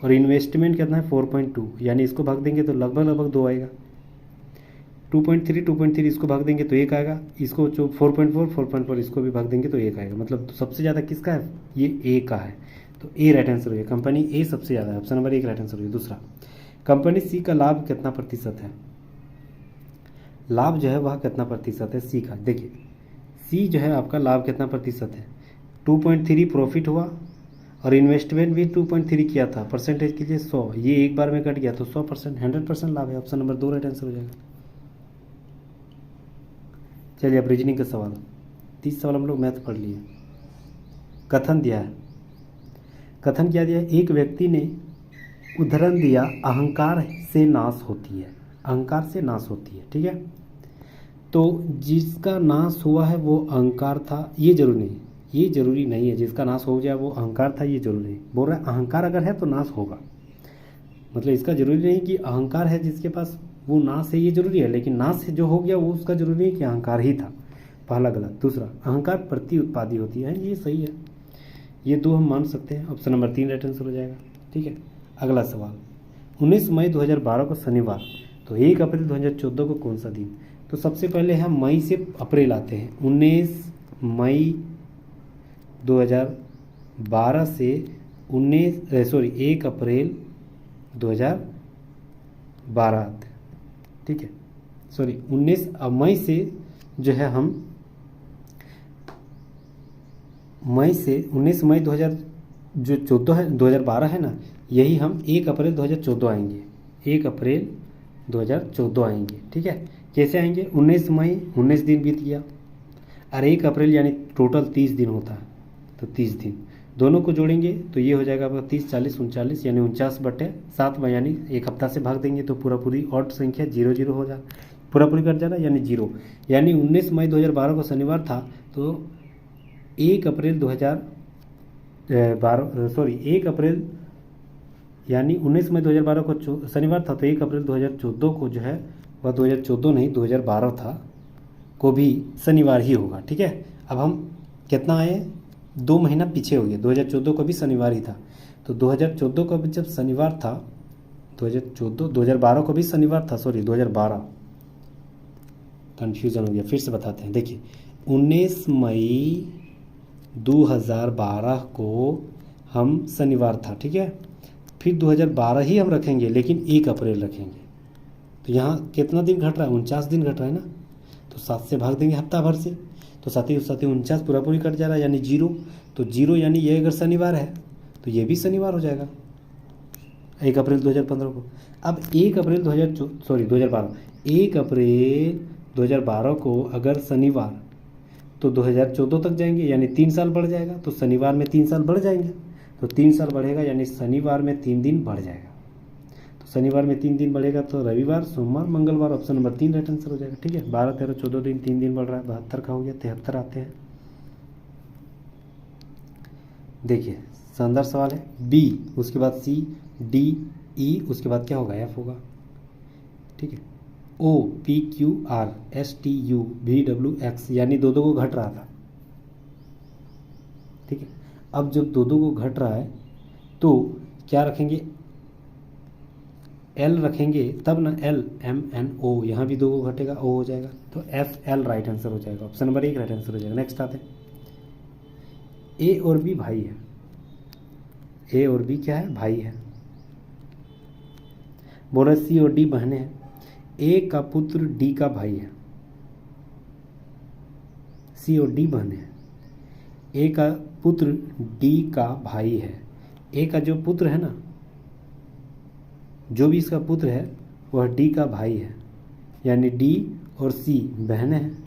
और इन्वेस्टमेंट कितना है 4.2, यानी इसको भाग देंगे तो लगभग 2 आएगा। 2.3 इसको भाग देंगे तो 1 आएगा, इसको जो 4.4 इसको भी भाग देंगे तो 1 आएगा। मतलब सबसे ज़्यादा किसका है, ये ए का है, तो ए राइट आंसर हो गया, कंपनी ए सबसे ज़्यादा है। ऑप्शन नंबर 1 राइट आंसर हो गया। दूसरा, कंपनी सी का लाभ कितना प्रतिशत है, लाभ जो है वह कितना प्रतिशत है सी का। देखिए, सी जो है आपका लाभ कितना प्रतिशत है, 2.3 प्रॉफिट हुआ और इन्वेस्टमेंट भी 2.3 किया था, परसेंटेज कीजिए 100, ये एक बार में कट गया तो 100%, 100% लाभ है। ऑप्शन नंबर 2 राइट आंसर हो जाएगा। चलिए अब रीजनिंग का सवाल, 30 सवाल हम लोग मैथ पढ़ लिए। कथन दिया है, कथन क्या दिया है, एक व्यक्ति ने उदाहरण दिया अहंकार से नाश होती है, अहंकार से नाश होती है। ठीक है, तो जिसका नाश हुआ है वो अहंकार था, ये जरूर नहीं, ये जरूरी नहीं है, जिसका नाश हो जाए वो अहंकार था, ये जरूरी नहीं। बोल रहा है अहंकार अगर है तो नाश होगा, मतलब इसका जरूरी नहीं कि अहंकार है जिसके पास वो नाश है, ये जरूरी है, लेकिन नाश जो हो गया वो उसका जरूरी नहीं कि अहंकार ही था। पहला गलत। दूसरा, अहंकार प्रति उत्पादी होती है, ये सही है, ये दो हम मान सकते हैं। ऑप्शन नंबर 3 राइट आंसर हो जाएगा। ठीक है, अगला सवाल, 19 मई 2012 को शनिवार, तो 1 अप्रैल 2014 को कौन सा दिन? तो सबसे पहले हम मई से अप्रैल आते हैं। 19 मई 2012 से 1 अप्रैल 2012 आते हैं। ठीक है, सॉरी 19 मई से जो है हम मई से 19 मई 2000 जो 14 है 2012 है ना, यही हम 1 अप्रैल 2014 आएंगे, 1 अप्रैल 2014 आएंगे। ठीक है, कैसे आएंगे? 19 मई 19 दिन बीत गया, और 1 अप्रैल यानी टोटल 30 दिन होता है, तो 30 दिन दोनों को जोड़ेंगे तो ये हो जाएगा आपका 30 40 39 यानी 49/7 में, यानी एक हफ्ता से भाग देंगे तो पूरा पूरी ऑड संख्या 0 0 हो जाए, पूरा पूरी कट जाना यानी 0, यानी 19 मई 2012 को शनिवार था, तो 1 अप्रैल 2012 सॉरी 1 अप्रैल यानी 19 मई 2012 को शनिवार था, तो 1 अप्रैल 2014 को जो है वह 2014 नहीं 2012 था, को भी शनिवार ही होगा। ठीक है, अब हम कितना आए, 2 महीना पीछे हो गए, 2014 को भी शनिवार ही था, तो 2014 को भी जब शनिवार था, 2012 को भी शनिवार था, सॉरी 2012 कन्फ्यूज़न हो गया, फिर से बताते हैं। देखिए 19 मई 2012 को हम शनिवार था, ठीक है, फिर 2012 ही हम रखेंगे, लेकिन 1 अप्रैल रखेंगे, तो यहाँ कितना दिन घट रहा है? 49 दिन घट रहा है ना, तो 7 से भाग देंगे हफ्ता भर से, तो 7 7 49 पूरा पूरी कट जा रहा है यानी 0, तो 0 यानी ये अगर शनिवार है तो ये भी शनिवार हो जाएगा 1 अप्रैल 2015 को। अब 1 अप्रैल 2012 1 अप्रैल 2012 को अगर शनिवार, तो 2014 तक जाएंगे यानी 3 साल बढ़ जाएगा, तो शनिवार में 3 साल बढ़ जाएंगे, तो 3 साल बढ़ेगा यानी शनिवार में 3 दिन बढ़ जाएगा, तो शनिवार में 3 दिन बढ़ेगा तो रविवार सोमवार मंगलवार, ऑप्शन नंबर 3 राइट आंसर हो जाएगा। ठीक है, 12 13 14 दिन 3 दिन बढ़ रहा है, 72 का हो गया, 73 आते हैं। देखिए शानदार सवाल है, बी उसके बाद सी डी ई उसके बाद क्या होगा? एफ होगा। ठीक है, O P Q R S T U V W X, यानी दो को घट रहा था। ठीक है, अब जब दो को घट रहा है तो क्या रखेंगे? एल रखेंगे तब ना, एल एम एन ओ, यहाँ भी 2 को घटेगा, ओ हो जाएगा, तो एफ एल राइट आंसर हो जाएगा, ऑप्शन नंबर 1 राइट आंसर हो जाएगा। नेक्स्ट आते हैं, ए और बी भाई है, ए और बी क्या है? भाई है। बोला सी और डी बहनें हैं, ए का पुत्र डी का भाई है, सी और डी बहनें हैं, ए का पुत्र डी का भाई है, ए का जो पुत्र है ना, जो भी इसका पुत्र है वह डी का भाई है, यानी डी और सी बहनें हैं,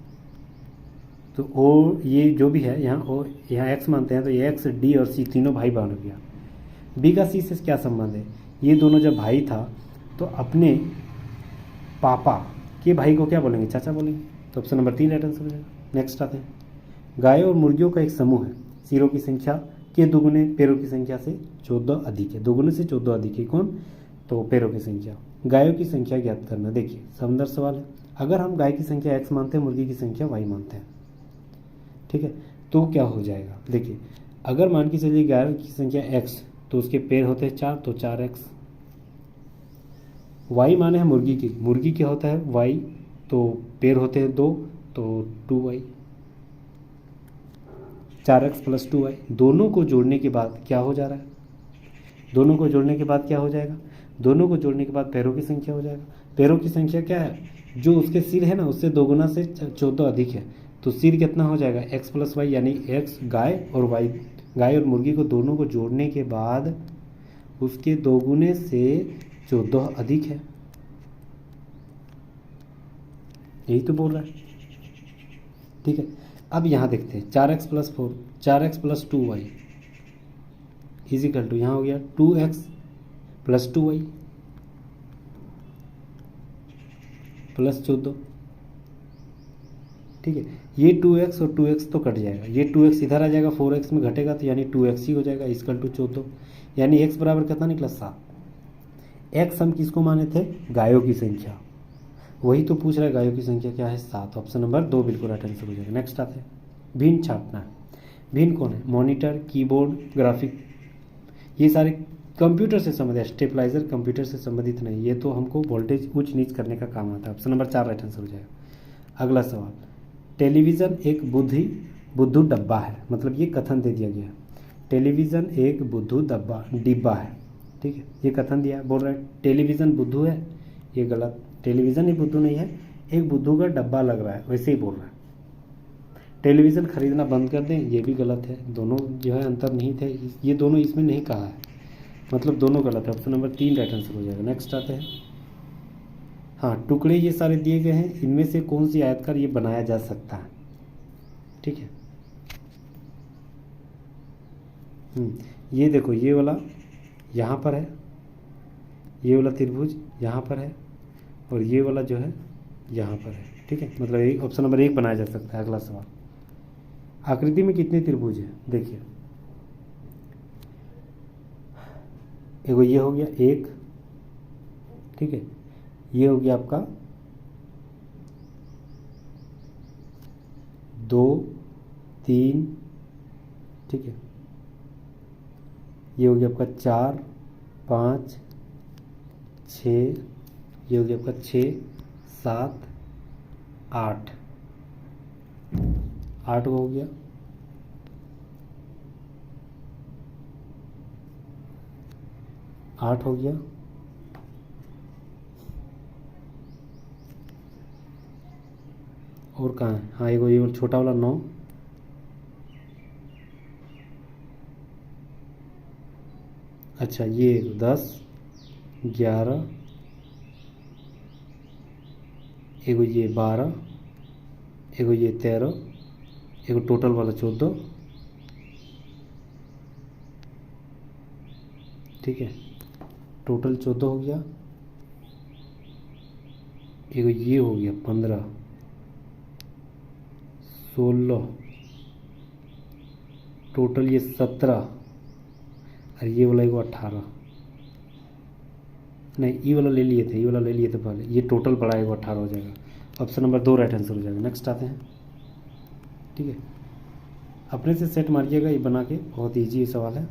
तो ओ ये जो भी है यहाँ ओ यहाँ एक्स मानते हैं, तो ये एक्स डी और सी तीनों भाई बहन हो गया। बी का सी से क्या संबंध है? ये दोनों जब भाई था तो अपने पापा के भाई को क्या बोलेंगे? चाचा बोलेंगे, तो ऑप्शन नंबर 3 राइट आंसर हो जाएगा। नेक्स्ट आते हैं, गायों और मुर्गियों का एक समूह है, सिरों की संख्या के दुगुने पैरों की संख्या से 14 अधिक है, दुगुने से 14 अधिक है, कौन? तो पैरों की संख्या। गायों की संख्या ज्ञात करना। देखिए समंदर सवाल है, अगर हम गाय की संख्या x मानते हैं, मुर्गी की संख्या y मानते हैं, ठीक है, तो क्या हो जाएगा? देखिए अगर मान के चलिए गाय की संख्या x, तो उसके पैर होते हैं 4, तो 4x। y माने है मुर्गी की, मुर्गी क्या होता है? y, तो पैर होते हैं 2, तो 2y, 4x + 2y। दोनों को जोड़ने के बाद क्या हो जा रहा है? दोनों को जोड़ने के बाद क्या हो जाएगा? दोनों को जोड़ने के बाद पैरों की संख्या हो जाएगा। पैरों की संख्या क्या है? जो उसके सिर है ना, उससे दोगुना से 14 अधिक है, तो सिर कितना हो जाएगा? x + y, यानी x गाय और y, गाय और मुर्गी को दोनों को जोड़ने के बाद उसके दोगुने से 14 अधिक है, यही तो बोल रहा है। ठीक है, अब यहाँ देखते हैं 4x + 4, 4x + 2y is equal to, यहाँ हो गया 2x + 2y + 14, ठीक है। ये 2x और 2x तो कट जाएगा, ये 2x इधर आ जाएगा, 4x में घटेगा तो यानी 2x ही हो जाएगा, इक्वल टू 14, यानी x बराबर कितना निकला 7। x हम किसको माने थे, गायों की संख्या, वही तो पूछ रहा है गायों की संख्या क्या है 7। ऑप्शन नंबर 2 बिल्कुल राइट आंसर हो जाएगा। नेक्स्ट आते हैं भिन्न छापना है। भिन्न कौन है, मॉनिटर, कीबोर्ड, ग्राफिक, ये सारे कंप्यूटर से संबंधित, स्टेबलाइजर कंप्यूटर से संबंधित नहीं, ये तो हमको वोल्टेज उच्च नीच करने का काम आता है। ऑप्शन नंबर 4 राइट आंसर हो जाएगा। अगला सवाल, टेलीविज़न एक बुद्धू डब्बा है, मतलब ये कथन दे दिया गया है, टेलीविज़न एक बुद्धू डिब्बा है, ठीक है, ये कथन दिया है, बोल रहा है टेलीविज़न बुद्धू है, ये गलत, टेलीविज़न ही बुद्धू नहीं है, एक बुद्धू का डब्बा लग रहा है, वैसे ही बोल रहा है। टेलीविज़न खरीदना बंद कर दें, ये भी गलत है, दोनों जो है अंतर नहीं थे, ये दोनों इसमें नहीं कहा है, मतलब दोनों गलत है। ऑप्शन नंबर 3 राइट आंसर हो जाएगा। नेक्स्ट आते हैं, हाँ टुकड़े ये सारे दिए गए हैं, इनमें से कौन सी आयतकार ये बनाया जा सकता है, ठीक है। ये देखो, ये वाला यहाँ पर है, ये वाला त्रिभुज यहाँ पर है, और ये वाला जो है यहाँ पर है, ठीक है, मतलब एक ऑप्शन नंबर 1 बनाया जा सकता है। अगला सवाल, आकृति में कितने त्रिभुज है, देखिए एगो ये हो गया 1, ठीक है, ये हो गया आपका 2 3, ठीक है, ये हो गया आपका 4 5 6, ये हो गया आपका 6 7 8, 8 हो गया, 8 हो गया, और कहाँ है, हाँ एगो ये छोटा वाला 9, अच्छा ये 10 11, एगो ये 12, एगो ये 13, एगो टोटल वाला 14, ठीक है, टोटल 14 हो गया, एगो ये हो गया 15 16, टोटल ये 17, और ये वाला एगो 18, नहीं ये वाला ले लिए थे, ये वाला ले लिए थे पहले, ये टोटल बड़ा एगो 18 हो जाएगा। ऑप्शन नंबर 2 राइट आंसर हो जाएगा। नेक्स्ट आते हैं, ठीक है, अपने से सेट मारिएगा, ये बना के, बहुत ईजी सवाल है।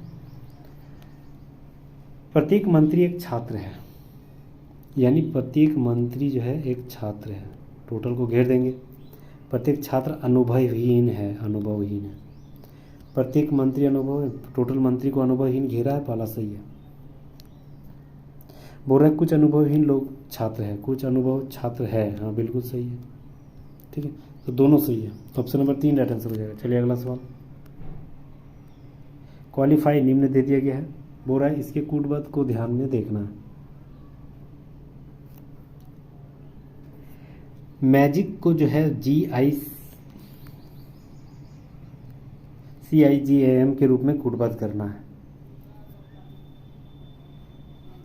प्रत्येक मंत्री एक छात्र है, यानी प्रत्येक मंत्री जो है एक छात्र है, टोटल को घेर देंगे, प्रत्येक छात्र अनुभवहीन है, अनुभवहीन है, प्रत्येक मंत्री अनुभव, टोटल मंत्री को अनुभवहीन घेरा है, पहला सही है। बोल रहे कुछ अनुभवहीन लोग छात्र हैं, कुछ अनुभव छात्र है, हाँ बिल्कुल सही है, ठीक है, तो दोनों सही है। ऑप्शन नंबर 3 राइट आंसर हो जाएगा। चलिए अगला सवाल, क्वालिफाई निम्न दे दिया गया है, बोल रहा है इसके कूटबद्ध को ध्यान में देखना है। मैजिक को जो है CIGAM के रूप में कूटबद्ध करना है,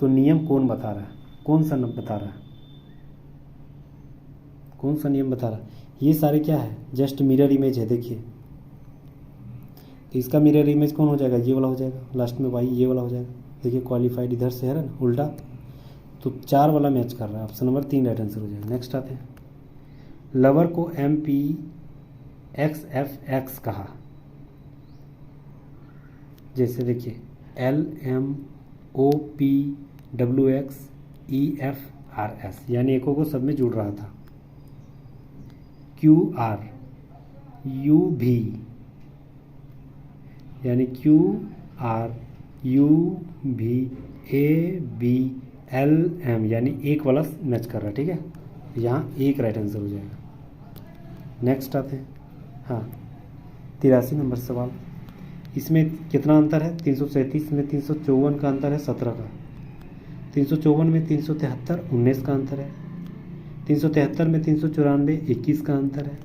तो नियम कौन बता रहा है, कौन सा नियम बता रहा है, कौन सा नियम बता रहा है, ये सारे क्या है, जस्ट मिरर इमेज है, देखिए तो इसका मिरर इमेज कौन हो जाएगा, ये वाला हो जाएगा, लास्ट में वाई ये वाला हो जाएगा, देखिए क्वालिफाइड इधर से है ना उल्टा, तो 4 वाला मैच कर रहा है, ऑप्शन नंबर 3 राइट आंसर हो जाएगा। नेक्स्ट आते हैं, लवर को MPXFX कहा, जैसे देखिए LMOPWXEFRS, यानी एको को सब में जुड़ रहा था, QRUV, यानी QRUVABLM, यानी एक वाला मैच कर रहा है, ठीक है, यहाँ एक राइट आंसर हो जाएगा। नेक्स्ट आते हैं, हाँ 83 नंबर सवाल, इसमें कितना अंतर है, 337 में 354 का अंतर है 17 का, 354 में 373 19 का अंतर है, 373 में 394 21 का अंतर है,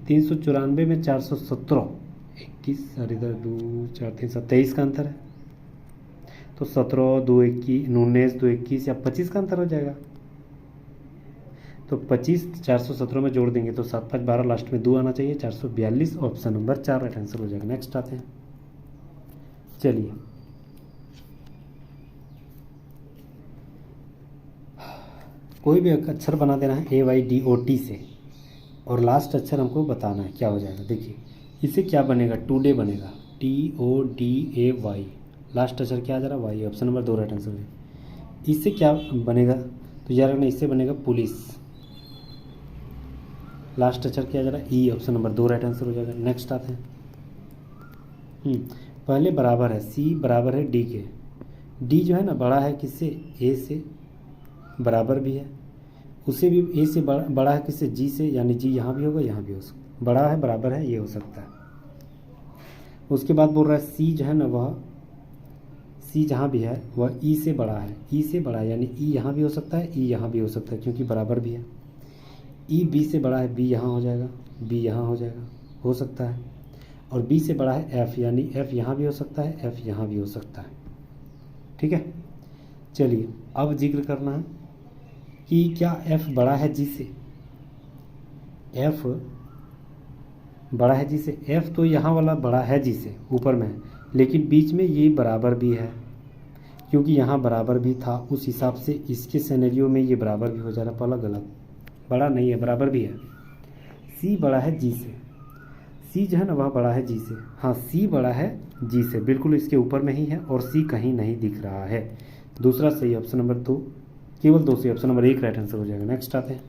394 में 417 21, और इधर 2 4 3 27 का अंतर है, तो 17 2 21 19 2 21 या 25 का अंतर हो जाएगा। तो 25 417 में जोड़ देंगे तो 7 5 12, लास्ट में 2 आना चाहिए, 442, ऑप्शन नंबर 4 राइट आंसर हो जाएगा। नेक्स्ट आते हैं, चलिए कोई भी अक्षर बना देना है AYDOT से और लास्ट अक्षर हमको बताना है क्या हो जाएगा। देखिए इसे क्या बनेगा, टुडे बनेगा, TODAY, लास्ट अक्षर क्या आ जा रहा है, Y, option number 2 right answer है। इससे क्या बनेगा, तो यार रखना, इससे बनेगा पुलिस, लास्ट अक्षर क्या आ जा रहा है, ई, ऑप्शन नंबर 2 राइट आंसर हो जाएगा। नेक्स्ट आते हैं, पहले बराबर है, सी बराबर है डी के, डी जो है ना बड़ा है किससे, ए से, बराबर भी है, उसे भी ए से बड़ा है किससे, जी से, यानी जी यहाँ भी होगा यहाँ भी हो सकता, बड़ा है बराबर है ये हो सकता है। उसके बाद बोल रहा है सी जो है ना वह, सी जहाँ भी है वह ई से बड़ा है, ई से बड़ा है, यानी ई यहाँ भी हो सकता है, ई यहाँ भी हो सकता है क्योंकि बराबर भी है। ई बी से बड़ा है, बी यहाँ हो जाएगा, बी यहाँ हो जाएगा, हो सकता है। और बी से बड़ा है एफ, यानी एफ यहाँ भी हो सकता है, एफ यहाँ भी हो सकता है। ठीक है, चलिए अब जिक्र करना है कि क्या एफ बड़ा है जी से, एफ बड़ा है जी से, एफ तो यहाँ वाला बड़ा है जी से, ऊपर में है, लेकिन बीच में ये बराबर भी है क्योंकि यहाँ बराबर भी था, उस हिसाब से इसके सिनेरियो में ये बराबर भी हो जा रहा, पहला गलत, बड़ा नहीं है बराबर भी है। सी बड़ा है जी से, सी जो है ना वह बड़ा है जी से, हाँ सी बड़ा है जी से, बिल्कुल इसके ऊपर में ही है और सी कहीं नहीं दिख रहा है, दूसरा सही, ऑप्शन नंबर 2, केवल 2 से, ऑप्शन नंबर 1 राइट आंसर हो जाएगा। नेक्स्ट आते हैं,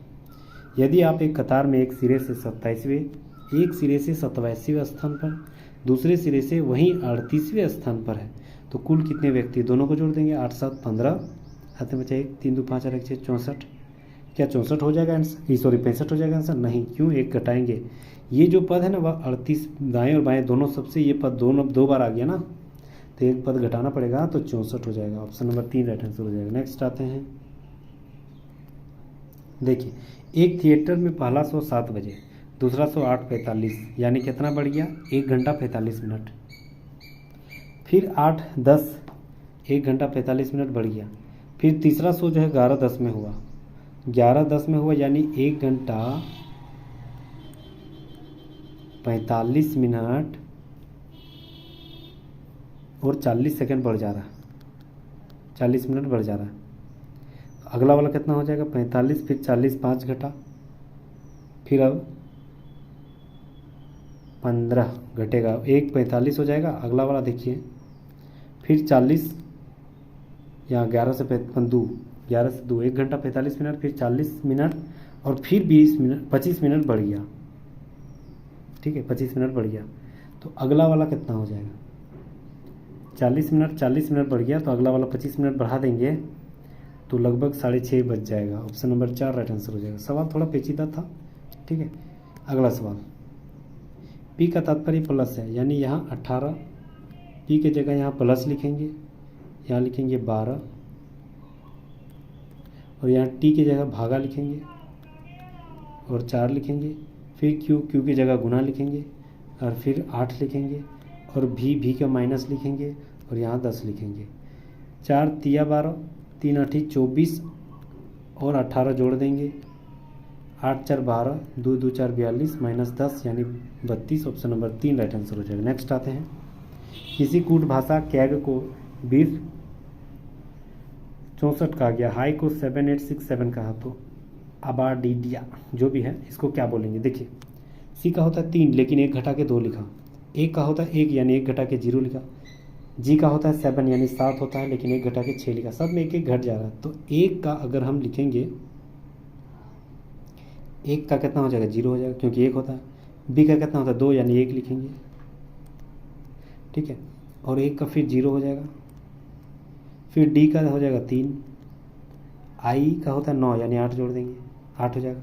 यदि आप एक कतार में एक सिरे से 27वें, एक सिरे से 27वें स्थान पर, दूसरे सिरे से वहीं 38वें स्थान पर है तो कुल कितने व्यक्ति, दोनों को जोड़ देंगे, 8 7 15, हाथ में बचा 1, 3 2 5 6 64, क्या 64 हो जाएगा आंसर, सॉरी 65 हो जाएगा आंसर, नहीं, क्यों, एक घटाएंगे, ये जो पद है ना वह 38 दाएं और बाएं दोनों सबसे, ये पद दोनों 2 बार आ गया ना तो एक पद घटाना पड़ेगा तो 64 हो जाएगा, ऑप्शन नंबर 3 राइट आंसर हो जाएगा। नेक्स्ट आते हैं, देखिए एक थिएटर में पहला शो 7 बजे, दूसरा शो 8:45, यानी कितना बढ़ गया, 1 घंटा 45 मिनट, फिर 8:10, 1 घंटा 45 मिनट बढ़ गया, फिर तीसरा शो जो है 11:10 में हुआ, 11:10 में हुआ यानी 1 घंटा 45 मिनट और 40 सेकंड बढ़ जा रहा है, 40 मिनट बढ़ जा रहा है, अगला वाला कितना हो जाएगा, 45, फिर 40, 5 घटा, फिर अब 15 घटेगा, 1:45 हो जाएगा, अगला वाला देखिए, फिर 40, यहाँ 11 से 2, 11 से 2, 1 घंटा 45 मिनट, फिर 40 मिनट और फिर 20 मिनट, 25 मिनट बढ़ गया, ठीक है 25 मिनट बढ़ गया, तो अगला वाला कितना हो जाएगा, 40 मिनट बढ़ गया, तो अगला वाला 25 मिनट बढ़ा देंगे तो लगभग 6:30 बज जाएगा, ऑप्शन नंबर 4 राइट आंसर हो जाएगा। सवाल थोड़ा पेचीदा था, ठीक है। अगला सवाल, पी का तात्पर्य प्लस है, यानी यहाँ 18, पी के जगह यहाँ प्लस लिखेंगे, यहाँ लिखेंगे 12 और यहाँ टी की जगह भागा लिखेंगे और 4 लिखेंगे, फिर क्यू की जगह गुना लिखेंगे और फिर 8 लिखेंगे और भी का माइनस लिखेंगे और यहाँ 10 लिखेंगे, 4 तिया 12, 3 8 24 और 18 जोड़ देंगे, 8 4 12, 2 2 4 42 माइनस 10 यानी 32, ऑप्शन नंबर 3 राइट आंसर हो जाएगा। नेक्स्ट आते हैं, किसी कूट भाषा कैग को 2064 कहा गया, हाई को 7867 कहा, तो अबाडिडिया जो भी है इसको क्या बोलेंगे। देखिए सी का होता है 3 लेकिन 1 घटा के 2 लिखा, एक का होता है 1 यानी 1 घटा के 0 लिखा, जी का होता है 7 यानी 7 होता है लेकिन 1 घटा के 6 लिखा, सब में 1 घट जा रहा है, तो 1 का अगर हम लिखेंगे, 1 का कितना हो जाएगा 0 हो जाएगा क्योंकि 1 होता है, बी का कितना होता है 2 यानी 1 लिखेंगे, ठीक है, और 1 का फिर 0 हो जाएगा, फिर डी का हो जाएगा 3, आई का होता है 9 यानी 8 जोड़ देंगे 8 हो जाएगा,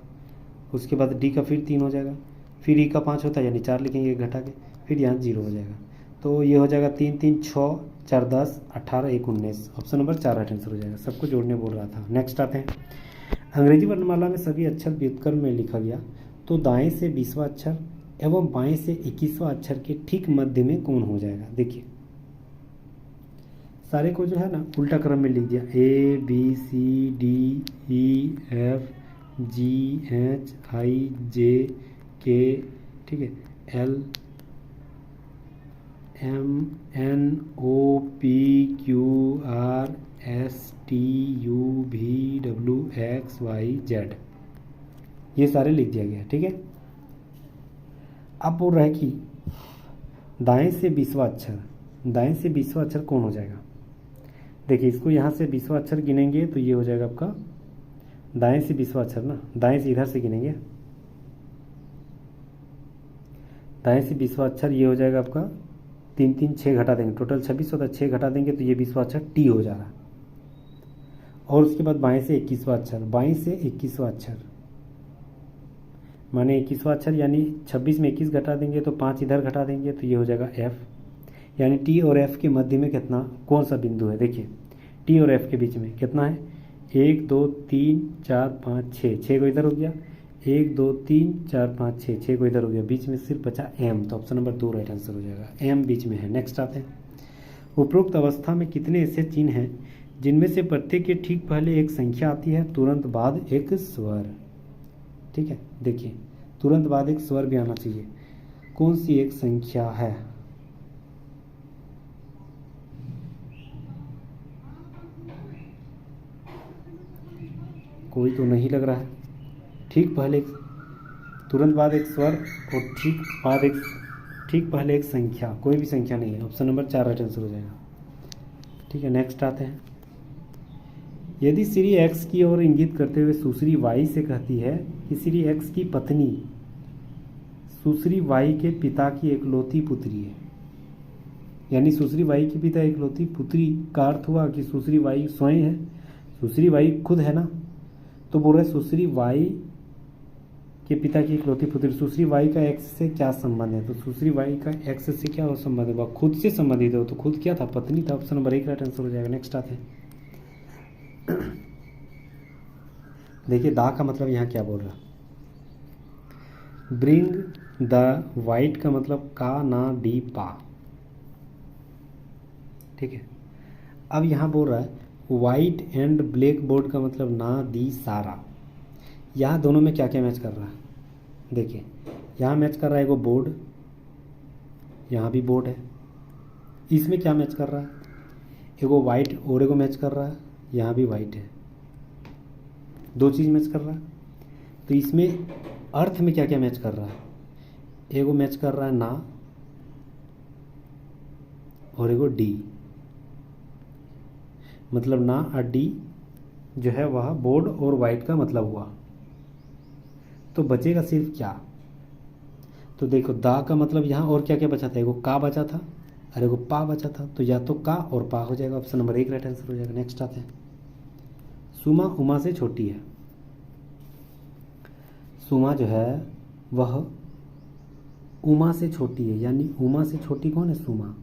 उसके बाद डी का फिर 3 हो जाएगा, फिर ई का 5 होता है यानी 4 लिखेंगे 1 घटा के, फिर यहाँ 0 हो जाएगा, तो ये हो जाएगा 3 3 6 4 10 18 1 19, ऑप्शन नंबर 4 राइट आंसर हो जाएगा। सबको जोड़ने बोल रहा था। नेक्स्ट आते हैं, अंग्रेजी वर्णमाला में सभी अक्षर व्युत्क्रम में लिखा गया, तो दाएं से 20वां अक्षर एवं बाएं से 21वां अक्षर के ठीक मध्य में कौन हो जाएगा। देखिए सारे को जो है ना उल्टा क्रम में लिख दिया, A B C D E F GHIJK, ठीक है, LMNOPQRSTUVWXYZ, ये सारे लिख दिया गया, ठीक है। अब बोल रहा है कि दाएं से 20वां अक्षर, दाएं से 20वां अक्षर कौन हो जाएगा। देखिए इसको यहाँ से 20वां अक्षर गिनेंगे तो ये हो जाएगा आपका दाएं से 20वां अक्षर ना, दाएं से इधर से गिनेंगे, दाएं से 20वां अक्षर ये हो जाएगा आपका 3 3 6 घटा देंगे, टोटल 26 होता है, 6 घटा देंगे तो ये 20वां अक्षर टी हो जा रहा। और उसके बाद बाएं से 21वां अक्षर, बाएं से 21वां अक्षर माने 21वां अक्षर, यानी 26 में 21 घटा देंगे तो 5 इधर घटा देंगे तो ये हो जाएगा एफ। यानी टी और एफ के मध्य में कितना, कौन सा बिंदु है, देखिए टी और एफ के बीच में कितना है, 1 2 3 4 5 6, 6 को इधर हो गया, 1 2 3 4 5 6, 6 को इधर हो गया, बीच में सिर्फ बचा एम, तो ऑप्शन नंबर 2 राइट आंसर हो जाएगा, एम बीच में है। नेक्स्ट आते हैं, उपरोक्त अवस्था में कितने ऐसे चिन्ह हैं जिनमें से प्रत्येक के ठीक पहले एक संख्या आती है, तुरंत बाद एक स्वर, ठीक है। देखिए तुरंत बाद एक स्वर भी आना चाहिए, कौन सी एक संख्या है, कोई तो नहीं लग रहा है। ठीक पहले तुरंत बाद एक स्वर और ठीक पहले एक संख्या, कोई भी संख्या नहीं है, ऑप्शन नंबर 4 राइट आंसर हो जाएगा, ठीक है। नेक्स्ट आते हैं, यदि श्री एक्स की ओर इंगित करते हुए सुश्री वाई से कहती है कि श्री एक्स की पत्नी सुश्री वाई के पिता की एकलौती पुत्री है, यानी सुश्री वाई के पिता एकलौती पुत्री का अर्थ हुआ कि सुश्री वाई स्वयं है, सुश्री वाई खुद है ना, तो बोल रहे सुश्री वाई के पिता की इकलौती पुत्री, सुश्री वाई का एक्स से क्या संबंध है, तो सुश्री वाई का एक्स से क्या संबंध है, वह खुद से संबंधित है, तो खुद क्या था, पत्नी था, ऑप्शन नंबर 1 राइट आंसर हो जाएगा। नेक्स्ट आते हैं, देखिए दा का मतलब यहाँ क्या बोल रहा, ब्रिंग द वाइट का मतलब का ना डी पा, ठीक है। अब यहाँ बोल रहा है वाइट एंड ब्लैक बोर्ड का मतलब ना दी सारा, यहाँ दोनों में क्या क्या मैच कर रहा है, देखिए यहाँ मैच कर रहा है, वो बोर्ड, यहाँ भी बोर्ड है, इसमें क्या मैच कर रहा है, एगो वाइट और एगो मैच कर रहा है, यहाँ भी वाइट है, दो चीज़ मैच कर रहा है, तो इसमें अर्थ में क्या क्या मैच कर रहा है, एगो मैच कर रहा है ना और एगो डी, मतलब ना और डी जो है वह बोर्ड और वाइट का मतलब हुआ, तो बचेगा सिर्फ क्या, तो देखो दा का मतलब यहाँ और क्या क्या बचा था, एगो का बचा था और एगो पा बचा था, तो या तो का और पा हो जाएगा, ऑप्शन नंबर 1 राइट आंसर हो जाएगा। नेक्स्ट आते हैं, सुमा उमा से छोटी है, सुमा जो है वह उमा से छोटी है, यानी उमा से छोटी कौन है, सुमा।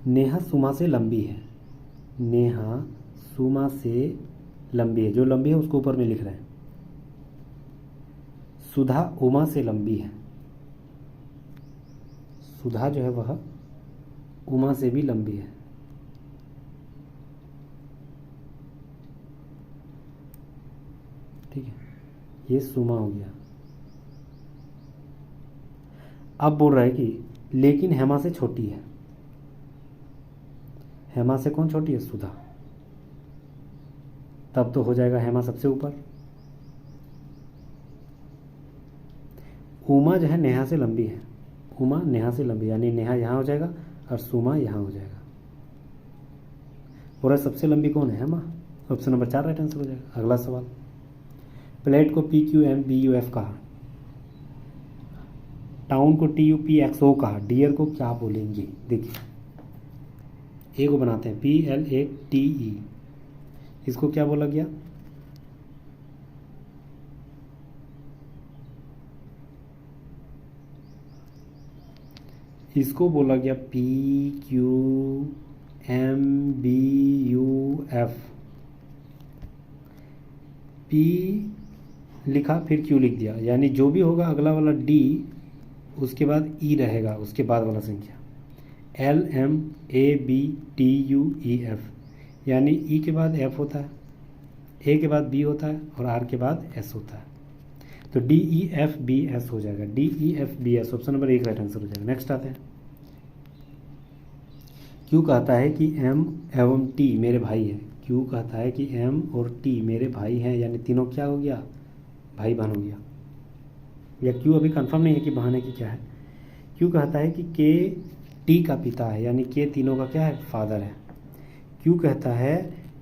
नेहा सुमा से लंबी है, नेहा सुमा से लंबी है, जो लंबी है उसको ऊपर में लिख रहे हैं। सुधा उमा से लंबी है, सुधा जो है वह उमा से भी लंबी है, ठीक है, ये सुमा हो गया। अब बोल रहा है कि लेकिन हेमा से छोटी है, हेमा से कौन छोटी है, सुधा, तब तो हो जाएगा हेमा सबसे ऊपर। उमा जो है नेहा से लंबी है, उमा नेहा से लंबी, यानी नेहा यहाँ हो जाएगा और सुमा यहाँ हो जाएगा, पूरा सबसे लंबी कौन है, Hema, option number 4 right answer हो जाएगा। अगला सवाल, प्लेट को PQMBUF कहा, टाउन को TUPXO कहा, डियर को क्या बोलेंगे, देखिए ए को बनाते हैं PLATE, इसको क्या बोला गया, इसको बोला गया PQMBUF, P लिखा फिर Q लिख दिया, यानी जो भी होगा अगला वाला D उसके बाद E रहेगा, उसके बाद वाला संख्या LMABTUEF, यानी ई के बाद एफ होता है, ए के बाद बी होता है और आर के बाद एस होता है। तो D E F B S हो जाएगा, D E F B S, option number 1 right answer हो जाएगा। नेक्स्ट आते हैं, क्यू कहता है कि एम एवं टी मेरे भाई है। क्यू कहता है कि एम और टी मेरे भाई हैं, यानी तीनों क्या हो गया, भाई बहन हो गया। या क्यू अभी कंफर्म नहीं है कि बहन है कि क्या है। क्यू कहता है कि के टी का पिता है, यानी के तीनों का क्या है, फादर है। क्यू कहता है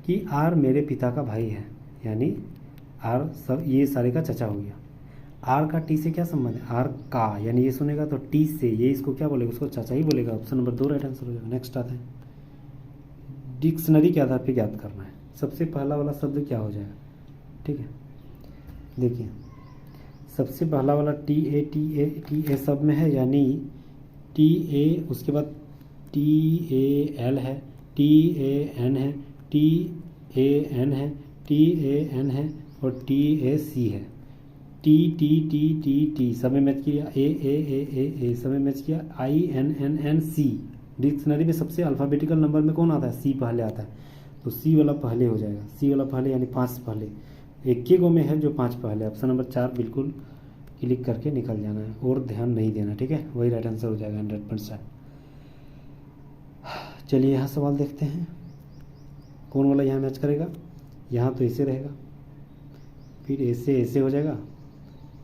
कि आर मेरे पिता का भाई है, यानी आर सब ये सारे का चचा हो गया। आर का टी से क्या संबंध है, आर का, यानी ये सुनेगा तो टी से ये इसको क्या बोलेगा, उसको चाचा ही बोलेगा। ऑप्शन नंबर 2 राइट आंसर हो जाएगा। नेक्स्ट आता है, डिक्शनरी के आधार पे ज्ञात करना है। सबसे पहला वाला शब्द क्या हो जाएगा, ठीक है, देखिए सबसे पहला वाला टी ए सब में है, यानी टी ए, उसके बाद टी ए एल है, टी ए एन है, टी ए एन है, टी ए एन है और टी ए सी है। T T T T T सब में मैच किया, ए सब में मैच किया, I N N N C. Dictionary में सबसे अल्फ़ाबेटिकल नंबर में कौन आता है, सी पहले आता है, तो सी वाला पहले हो जाएगा, सी वाला पहले यानी 5 पहले। एक के गो में है जो 5 पहले। ऑप्शन नंबर 4 बिल्कुल क्लिक करके निकल जाना है और ध्यान नहीं देना, ठीक है, वही राइट आंसर हो जाएगा 100%। चलिए यहाँ सवाल देखते हैं, कौन वाला यहाँ मैच करेगा। यहाँ तो ऐसे रहेगा, फिर ऐसे हो जाएगा,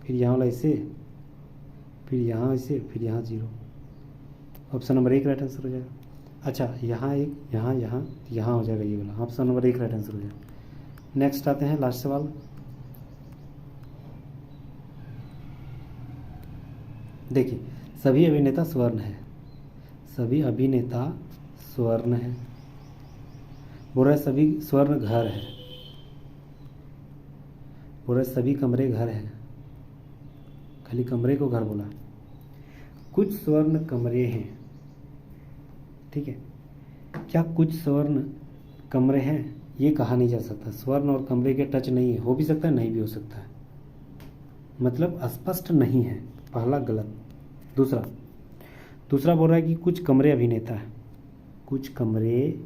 फिर यहाँ वाला ऐसे, फिर यहाँ ऐसे, फिर यहाँ 0। ऑप्शन नंबर 1 राइट आंसर हो जाएगा। अच्छा यहाँ एक, यहाँ हो जाएगा ये वाला। ऑप्शन नंबर 1 राइट आंसर हो जाएगा। नेक्स्ट आते हैं, लास्ट सवाल। देखिए सभी अभिनेता स्वर्ण है, सभी अभिनेता स्वर्ण है, बोल रहा है सभी स्वर्ण घर है, बोल रहा है सभी कमरे घर है, खाली कमरे को घर बोला। कुछ स्वर्ण कमरे हैं, ठीक है, क्या कुछ स्वर्ण कमरे हैं, ये कहा नहीं जा सकता। स्वर्ण और कमरे के टच नहीं है, हो भी सकता है नहीं भी हो सकता है, मतलब स्पष्ट नहीं है, पहला गलत। दूसरा बोल रहा है कि कुछ कमरे अभिनेता है, कुछ कमरे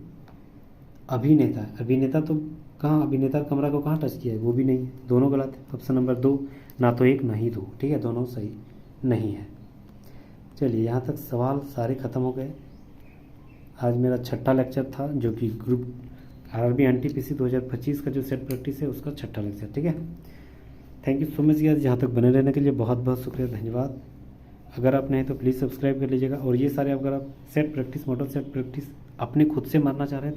अभिनेता है। अभिनेता तो कहाँ, अभिनेता कमरा को कहाँ टच किया है, वो भी नहीं है, दोनों गलत है। ऑप्शन नंबर 2, ना तो 1 ना ही 2, ठीक है, दोनों सही नहीं है। चलिए यहाँ तक सवाल सारे ख़त्म हो गए। आज मेरा 6ठा लेक्चर था, जो कि ग्रुप आरआरबी एनटीपीसी 2025 का जो सेट प्रैक्टिस है उसका 6ठा लेक्चर, ठीक है। Thank you so much guys, यहाँ तक बने रहने के लिए बहुत बहुत शुक्रिया, धन्यवाद। अगर आप नहीं तो प्लीज़ सब्सक्राइब कर लीजिएगा। और ये सारे अगर आप set practice, model set practice अपने खुद से मारना चाह रहे हैं तो